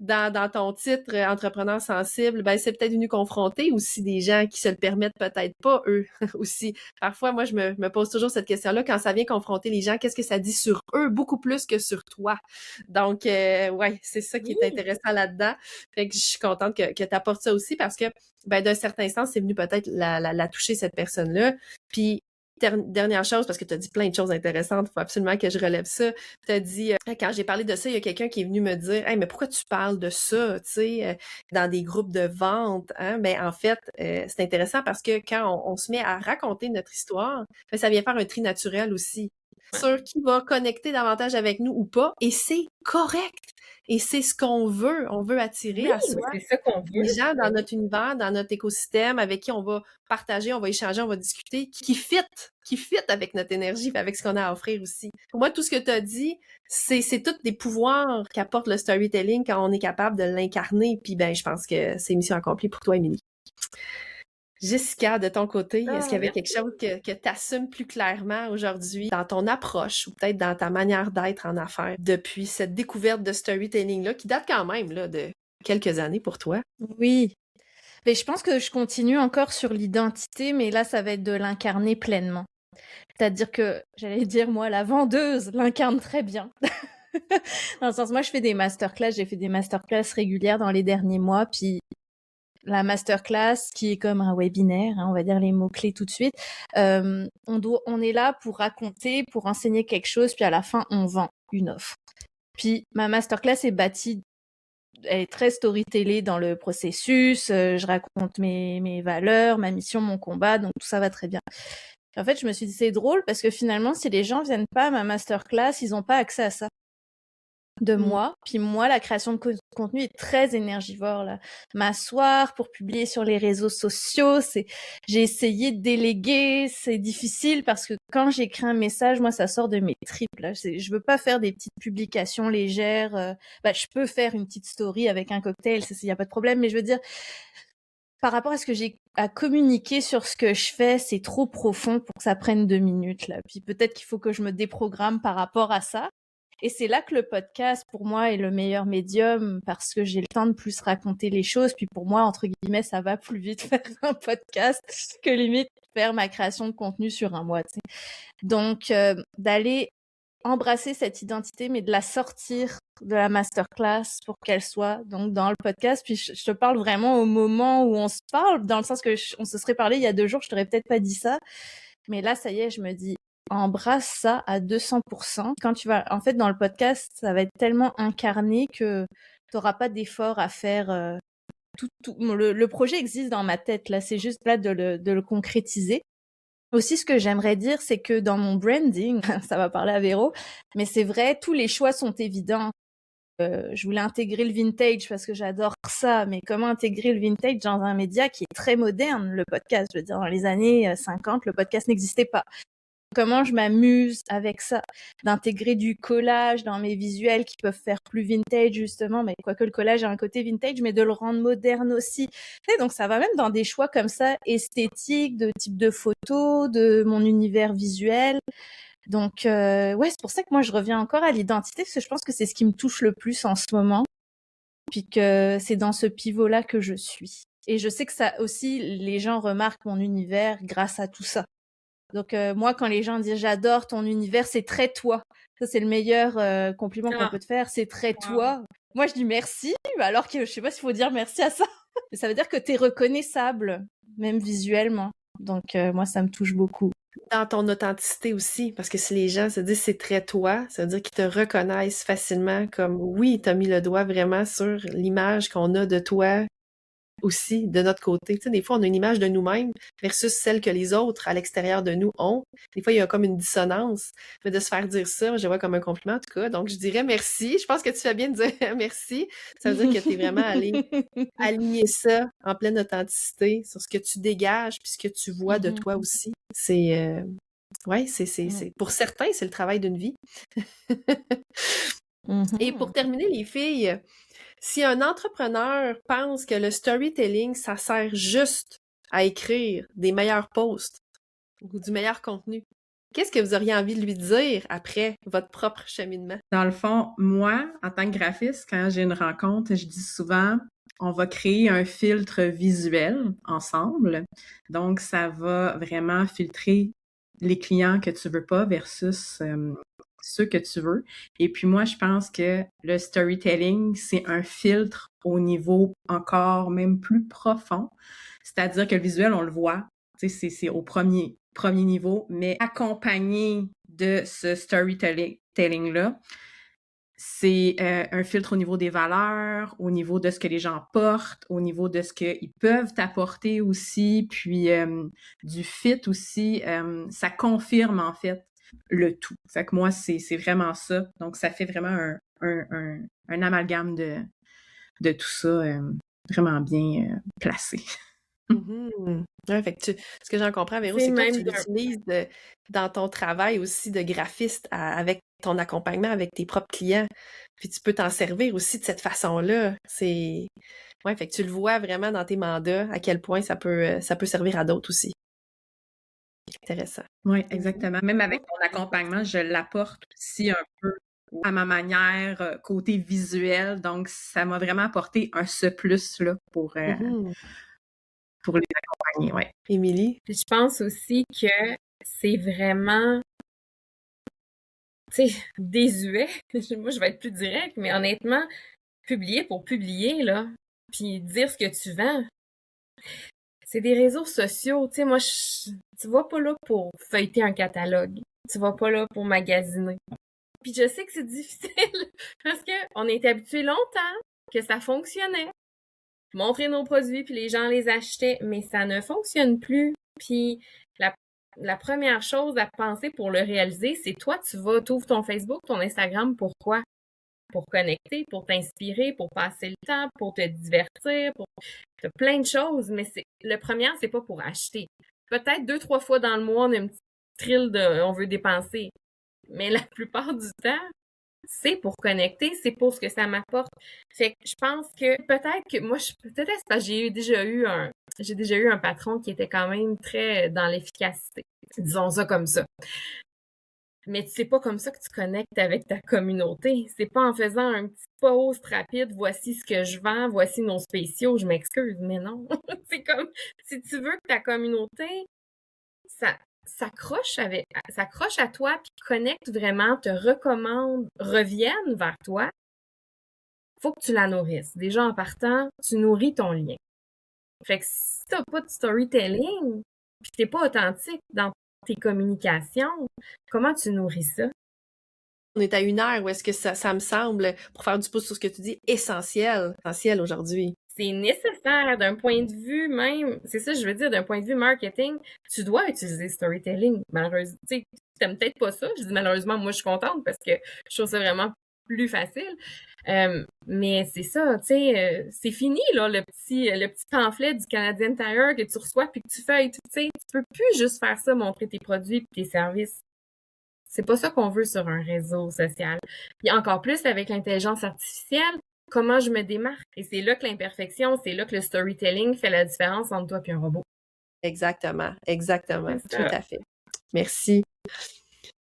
dans ton titre, entrepreneur sensible, ben c'est peut-être venu confronter aussi des gens qui se le permettent peut-être pas, eux, aussi. Parfois, moi, je me pose toujours cette question-là, quand ça vient confronter les gens, qu'est-ce que ça dit sur eux, beaucoup plus que sur toi? Donc, ouais, c'est ça qui est intéressant là-dedans. Fait que je suis contente que tu apportes ça aussi, parce que, ben, d'un certain sens, c'est venu peut-être la toucher, cette personne-là. Puis, dernière chose, parce que tu as dit plein de choses intéressantes, il faut absolument que je relève ça. Tu as dit, quand j'ai parlé de ça, il y a quelqu'un qui est venu me dire, hey, mais pourquoi tu parles de ça, tu sais, dans des groupes de vente, hein? Ben, en fait, c'est intéressant parce que quand on se met à raconter notre histoire, ben, ça vient faire un tri naturel aussi sur qui va connecter davantage avec nous ou pas, et c'est correct. Et c'est ce qu'on veut. On veut attirer à soi c'est ça qu'on veut. les gens dans notre univers, dans notre écosystème, avec qui on va partager, on va échanger, on va discuter, qui fit avec notre énergie et avec ce qu'on a à offrir aussi. Pour moi, tout ce que tu as dit, c'est tous des pouvoirs qu'apporte le storytelling quand on est capable de l'incarner. Puis ben, je pense que c'est mission accomplie pour toi, Émilie. Jessica, de ton côté, est-ce qu'il y avait quelque chose que tu assumes plus clairement aujourd'hui dans ton approche ou peut-être dans ta manière d'être en affaires depuis cette découverte de storytelling-là qui date quand même là, de quelques années pour toi? Oui. Mais je pense que je continue encore sur l'identité, mais là, ça va être de l'incarner pleinement. C'est-à-dire que, j'allais dire, moi, la vendeuse l'incarne très bien. Dans le sens, moi, j'ai fait des masterclass régulières dans les derniers mois, puis la masterclass, qui est comme un webinaire, hein, on va dire les mots-clés tout de suite, on est là pour raconter, pour enseigner quelque chose, puis à la fin, on vend une offre. Puis ma masterclass est bâtie, elle est très storytellée dans le processus, je raconte mes valeurs, ma mission, mon combat, donc tout ça va très bien. En fait, je me suis dit, c'est drôle, parce que finalement, si les gens viennent pas à ma masterclass, ils n'ont pas accès à ça de moi. Puis moi, la création de contenu est très énergivore, là. M'asseoir pour publier sur les réseaux sociaux, j'ai essayé de déléguer, c'est difficile parce que quand j'écris un message, moi, ça sort de mes tripes, là. Je veux pas faire des petites publications légères, je peux faire une petite story avec un cocktail, ça, y a pas de problème, mais je veux dire, par rapport à ce que j'ai à communiquer sur ce que je fais, c'est trop profond pour que ça prenne 2 minutes, là. Puis peut-être qu'il faut que je me déprogramme par rapport à ça. Et c'est là que le podcast, pour moi, est le meilleur médium, parce que j'ai le temps de plus raconter les choses. Puis pour moi, entre guillemets, ça va plus vite faire un podcast que limite faire ma création de contenu sur un mois, tu sais. Donc, d'aller embrasser cette identité, mais de la sortir de la masterclass pour qu'elle soit donc dans le podcast. Puis je te parle vraiment au moment où on se parle, dans le sens que on se serait parlé il y a 2 jours, je t'aurais peut-être pas dit ça. Mais là, ça y est, je me dis, embrasse ça à 200%. Quand tu vas, en fait, dans le podcast, ça va être tellement incarné que t'auras pas d'effort à faire. Le projet existe dans ma tête, là. C'est juste là de le concrétiser. Aussi, ce que j'aimerais dire, c'est que dans mon branding, ça va parler à Véro, mais c'est vrai, tous les choix sont évidents. Je voulais intégrer le vintage parce que j'adore ça, mais comment intégrer le vintage dans un média qui est très moderne, le podcast? Je veux dire, dans les années 50, le podcast n'existait pas. Comment je m'amuse avec ça, d'intégrer du collage dans mes visuels qui peuvent faire plus vintage justement, mais quoique le collage a un côté vintage, mais de le rendre moderne aussi. Tu sais, donc ça va même dans des choix comme ça, esthétiques, de type de photo, de mon univers visuel. Donc ouais, c'est pour ça que moi je reviens encore à l'identité, parce que je pense que c'est ce qui me touche le plus en ce moment, puis que c'est dans ce pivot-là que je suis. Et je sais que ça aussi, les gens remarquent mon univers grâce à tout ça. Donc moi, quand les gens disent j'adore ton univers, c'est très toi. Ça, c'est le meilleur compliment qu'on peut te faire, c'est très toi. Moi, je dis merci, alors que je sais pas s'il faut dire merci à ça. Mais ça veut dire que t'es reconnaissable, même visuellement. Donc moi, ça me touche beaucoup. Dans ton authenticité aussi, parce que si les gens se disent c'est très toi, ça veut dire qu'ils te reconnaissent facilement comme oui, t'as mis le doigt vraiment sur l'image qu'on a de toi aussi de notre côté. Tu sais, des fois, on a une image de nous-mêmes versus celle que les autres à l'extérieur de nous ont. Des fois, il y a comme une dissonance. Mais de se faire dire ça, je le vois comme un compliment en tout cas. Donc, je dirais merci. Je pense que tu fais bien de dire merci. Ça veut dire que tu es vraiment allé aligner ça en pleine authenticité sur ce que tu dégages puis ce que tu vois de toi aussi. C'est ouais, c'est pour certains, c'est le travail d'une vie. Et pour terminer, les filles, si un entrepreneur pense que le storytelling, ça sert juste à écrire des meilleurs posts ou du meilleur contenu, qu'est-ce que vous auriez envie de lui dire après votre propre cheminement? Dans le fond, moi, en tant que graphiste, quand j'ai une rencontre, je dis souvent, on va créer un filtre visuel ensemble. Donc, ça va vraiment filtrer les clients que tu veux pas versus ceux que tu veux. Et puis moi, je pense que le storytelling, c'est un filtre au niveau encore même plus profond. C'est-à-dire que le visuel, on le voit, tu sais, c'est au premier niveau, mais accompagné de ce storytelling-là, c'est un filtre au niveau des valeurs, au niveau de ce que les gens portent, au niveau de ce qu'ils peuvent apporter aussi, puis du fit aussi. Ça confirme en fait le tout. Fait que moi, c'est vraiment ça. Donc, ça fait vraiment un amalgame de tout ça vraiment bien placé. Ouais, fait que ce que j'en comprends, Véro, c'est que toi, tu l'utilises dans ton travail aussi de graphiste avec ton accompagnement avec tes propres clients. Puis tu peux t'en servir aussi de cette façon-là. Ouais, fait que tu le vois vraiment dans tes mandats à quel point ça peut servir à d'autres aussi. Intéressant. Oui, exactement. Même avec mon accompagnement, je l'apporte aussi un peu à ma manière, côté visuel. Donc, ça m'a vraiment apporté un ce plus-là pour les accompagner. Ouais. Émilie? Je pense aussi que c'est vraiment, tu sais, désuet. Moi, je vais être plus directe, mais honnêtement, publier pour publier, là, puis dire ce que tu vends, c'est des réseaux sociaux. Tu sais, moi, tu vas pas là pour feuilleter un catalogue. Tu vas pas là pour magasiner. Puis je sais que c'est difficile parce que on est habitué longtemps que ça fonctionnait. Montrer nos produits puis les gens les achetaient, mais ça ne fonctionne plus. Puis la première chose à penser pour le réaliser, c'est toi, t'ouvres ton Facebook, ton Instagram, pourquoi? Pour connecter, pour t'inspirer, pour passer le temps, pour te divertir, pour plein de choses, mais le premier, c'est pas pour acheter. Peut-être 2-3 fois dans le mois, on a une petite thrill on veut dépenser. Mais la plupart du temps, c'est pour connecter, c'est pour ce que ça m'apporte. Fait que je pense que peut-être que moi, peut-être c'est parce que j'ai déjà eu un patron qui était quand même très dans l'efficacité. Disons ça comme ça. Mais c'est pas comme ça que tu connectes avec ta communauté. C'est pas en faisant un petit post rapide, voici ce que je vends, voici nos spéciaux, je m'excuse, mais non. C'est comme, si tu veux que ta communauté, s'accrochent à toi, puis connectent vraiment, te recommandent, reviennent vers toi, faut que tu la nourrisses. Déjà, en partant, tu nourris ton lien. Fait que si t'as pas de storytelling, puis t'es pas authentique dans tes communications, comment tu nourris ça? On est à 1 heure où est-ce que ça me semble, pour faire du pouce sur ce que tu dis, essentiel aujourd'hui. C'est nécessaire d'un point de vue même, c'est ça je veux dire, d'un point de vue marketing, tu dois utiliser storytelling. Malheureusement, tu sais, t'aimes peut-être pas ça. Je dis malheureusement, moi je suis contente parce que je trouve ça vraiment plus facile. Mais c'est ça, tu sais, c'est fini là le petit pamphlet du Canadian Tire que tu reçois puis que tu feuilles, tu sais, tu peux plus juste faire ça, montrer tes produits puis tes services. C'est pas ça qu'on veut sur un réseau social. Puis encore plus avec l'intelligence artificielle, comment je me démarque? Et c'est là que l'imperfection, c'est là que le storytelling fait la différence entre toi et un robot. Exactement, C'est tout ça. à fait. Merci.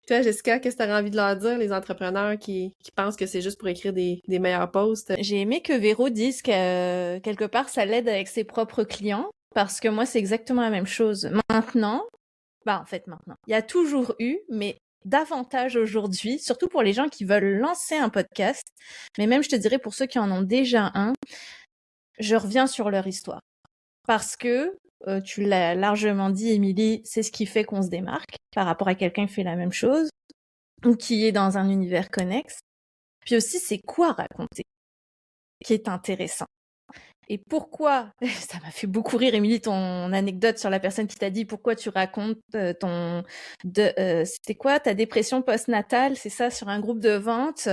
Toi, Jessica, qu'est-ce que tu aurais envie de leur dire, les entrepreneurs qui pensent que c'est juste pour écrire des meilleurs posts? J'ai aimé que Véro dise que quelque part ça l'aide avec ses propres clients, parce que moi c'est exactement la même chose. Maintenant, il y a toujours eu, mais davantage aujourd'hui, surtout pour les gens qui veulent lancer un podcast, mais même je te dirais pour ceux qui en ont déjà un, je reviens sur leur histoire. Parce que, tu l'as largement dit, Émilie, c'est ce qui fait qu'on se démarque par rapport à quelqu'un qui fait la même chose ou qui est dans un univers connexe. Puis aussi, c'est quoi raconter qui est intéressant. Et pourquoi, ça m'a fait beaucoup rire, Émilie, ton anecdote sur la personne qui t'a dit pourquoi tu racontes c'était quoi, ta dépression postnatale, c'est ça, sur un groupe de vente.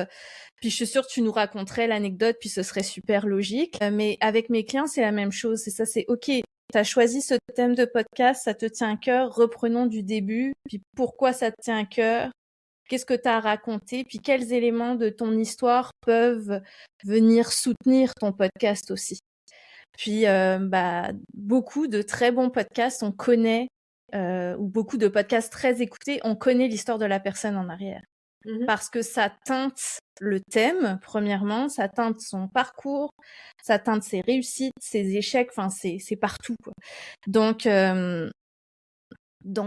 Puis je suis sûre que tu nous raconterais l'anecdote, puis ce serait super logique. Mais avec mes clients, c'est la même chose. C'est ça, c'est OK, t'as choisi ce thème de podcast, ça te tient à cœur, reprenons du début. Puis pourquoi ça te tient à cœur? Qu'est-ce que tu as à raconter? Puis quels éléments de ton histoire peuvent venir soutenir ton podcast aussi? Puis beaucoup de très bons podcasts, on connaît, ou beaucoup de podcasts très écoutés, on connaît l'histoire de la personne en arrière. Parce que ça teinte le thème, premièrement, ça teinte son parcours, ça teinte ses réussites, ses échecs, enfin c'est partout, quoi. Donc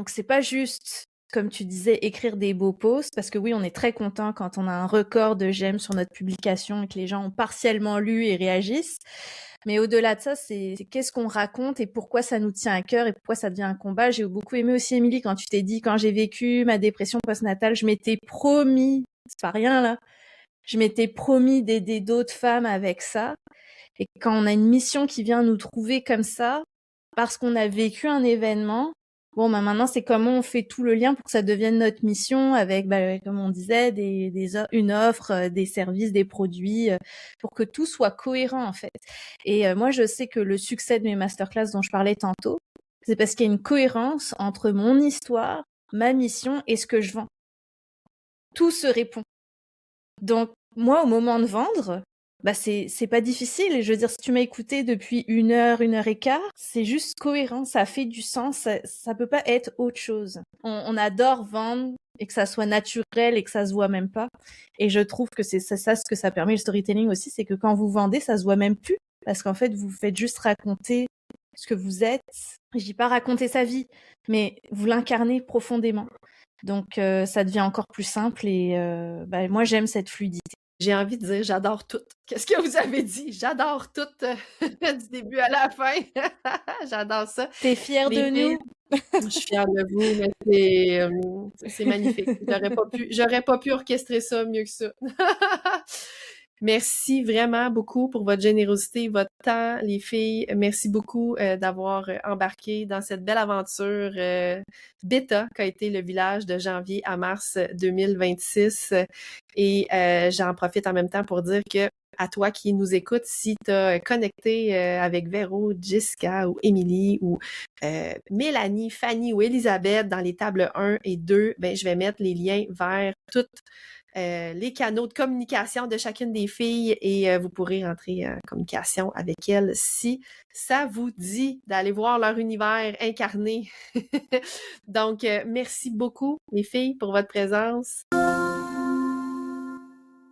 c'est pas juste, comme tu disais, écrire des beaux posts, parce que oui, on est très content quand on a un record de j'aime sur notre publication et que les gens ont partiellement lu et réagissent. Mais au-delà de ça, c'est qu'est-ce qu'on raconte et pourquoi ça nous tient à cœur et pourquoi ça devient un combat. J'ai beaucoup aimé aussi, Émilie, quand tu t'es dit, quand j'ai vécu ma dépression postnatale, je m'étais promis, c'est pas rien là, je m'étais promis d'aider d'autres femmes avec ça. Et quand on a une mission qui vient nous trouver comme ça, parce qu'on a vécu un événement, maintenant, c'est comment on fait tout le lien pour que ça devienne notre mission avec, comme on disait, une offre, des services, des produits, pour que tout soit cohérent, en fait. Et moi, je sais que le succès de mes masterclass dont je parlais tantôt, c'est parce qu'il y a une cohérence entre mon histoire, ma mission et ce que je vends. Tout se répond. Donc, moi, au moment de vendre, c'est pas difficile. Je veux dire, si tu m'as écouté depuis 1 heure et quart, c'est juste cohérent, ça fait du sens, ça peut pas être autre chose. On adore vendre et que ça soit naturel et que ça se voit même pas. Et je trouve que c'est ça ce que ça permet, le storytelling aussi, c'est que quand vous vendez, ça se voit même plus. Parce qu'en fait, vous faites juste raconter ce que vous êtes. Je dis pas raconter sa vie, mais vous l'incarnez profondément. Donc, ça devient encore plus simple et moi, j'aime cette fluidité. J'ai envie de dire, j'adore tout. Qu'est-ce que vous avez dit? J'adore tout, du début à la fin. J'adore ça. T'es fière de nous? Je suis fière de vous, mais c'est magnifique. J'aurais pas pu orchestrer ça mieux que ça. Merci vraiment beaucoup pour votre générosité, votre temps, les filles. Merci beaucoup d'avoir embarqué dans cette belle aventure bêta qu'a été le village de janvier à mars 2026. Et j'en profite en même temps pour dire que à toi qui nous écoutes, si tu as connecté avec Véro, Jessica ou Émilie ou Mélanie, Fanny ou Elisabeth dans les tables 1 et 2, je vais mettre les liens vers toutes les canaux de communication de chacune des filles et vous pourrez rentrer en communication avec elles si ça vous dit d'aller voir leur univers incarné. Donc, merci beaucoup les filles pour votre présence.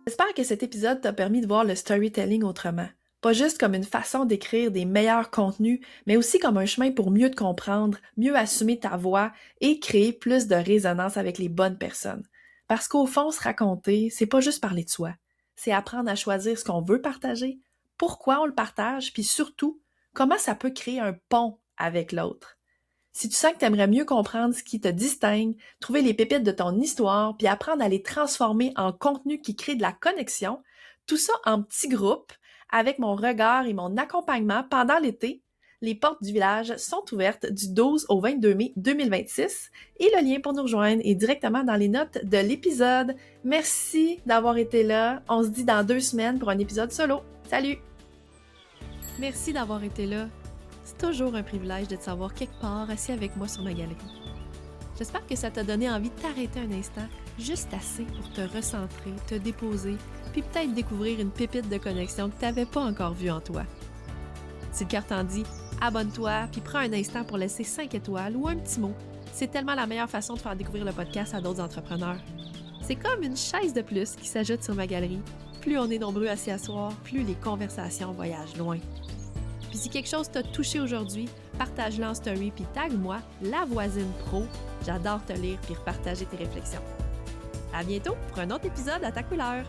J'espère que cet épisode t'a permis de voir le storytelling autrement. Pas juste comme une façon d'écrire des meilleurs contenus, mais aussi comme un chemin pour mieux te comprendre, mieux assumer ta voix et créer plus de résonance avec les bonnes personnes. Parce qu'au fond, se raconter, c'est pas juste parler de soi. C'est apprendre à choisir ce qu'on veut partager, pourquoi on le partage, puis surtout, comment ça peut créer un pont avec l'autre. Si tu sens que tu aimerais mieux comprendre ce qui te distingue, trouver les pépites de ton histoire, puis apprendre à les transformer en contenu qui crée de la connexion, tout ça en petits groupes, avec mon regard et mon accompagnement pendant l'été, les portes du village sont ouvertes du 12 au 22 mai 2026 et le lien pour nous rejoindre est directement dans les notes de l'épisode. Merci d'avoir été là. On se dit dans 2 semaines pour un épisode solo. Salut! Merci d'avoir été là. C'est toujours un privilège de te savoir quelque part assis avec moi sur ma galerie. J'espère que ça t'a donné envie de t'arrêter un instant, juste assez pour te recentrer, te déposer, puis peut-être découvrir une pépite de connexion que tu n'avais pas encore vue en toi. Si le cœur t'en dit, abonne-toi, puis prends un instant pour laisser 5 étoiles ou un petit mot. C'est tellement la meilleure façon de faire découvrir le podcast à d'autres entrepreneurs. C'est comme une chaise de plus qui s'ajoute sur ma galerie. Plus on est nombreux à s'y asseoir, plus les conversations voyagent loin. Puis si quelque chose t'a touché aujourd'hui, partage-le en story puis tag-moi, la voisine pro. J'adore te lire puis repartager tes réflexions. À bientôt pour un autre épisode à ta couleur.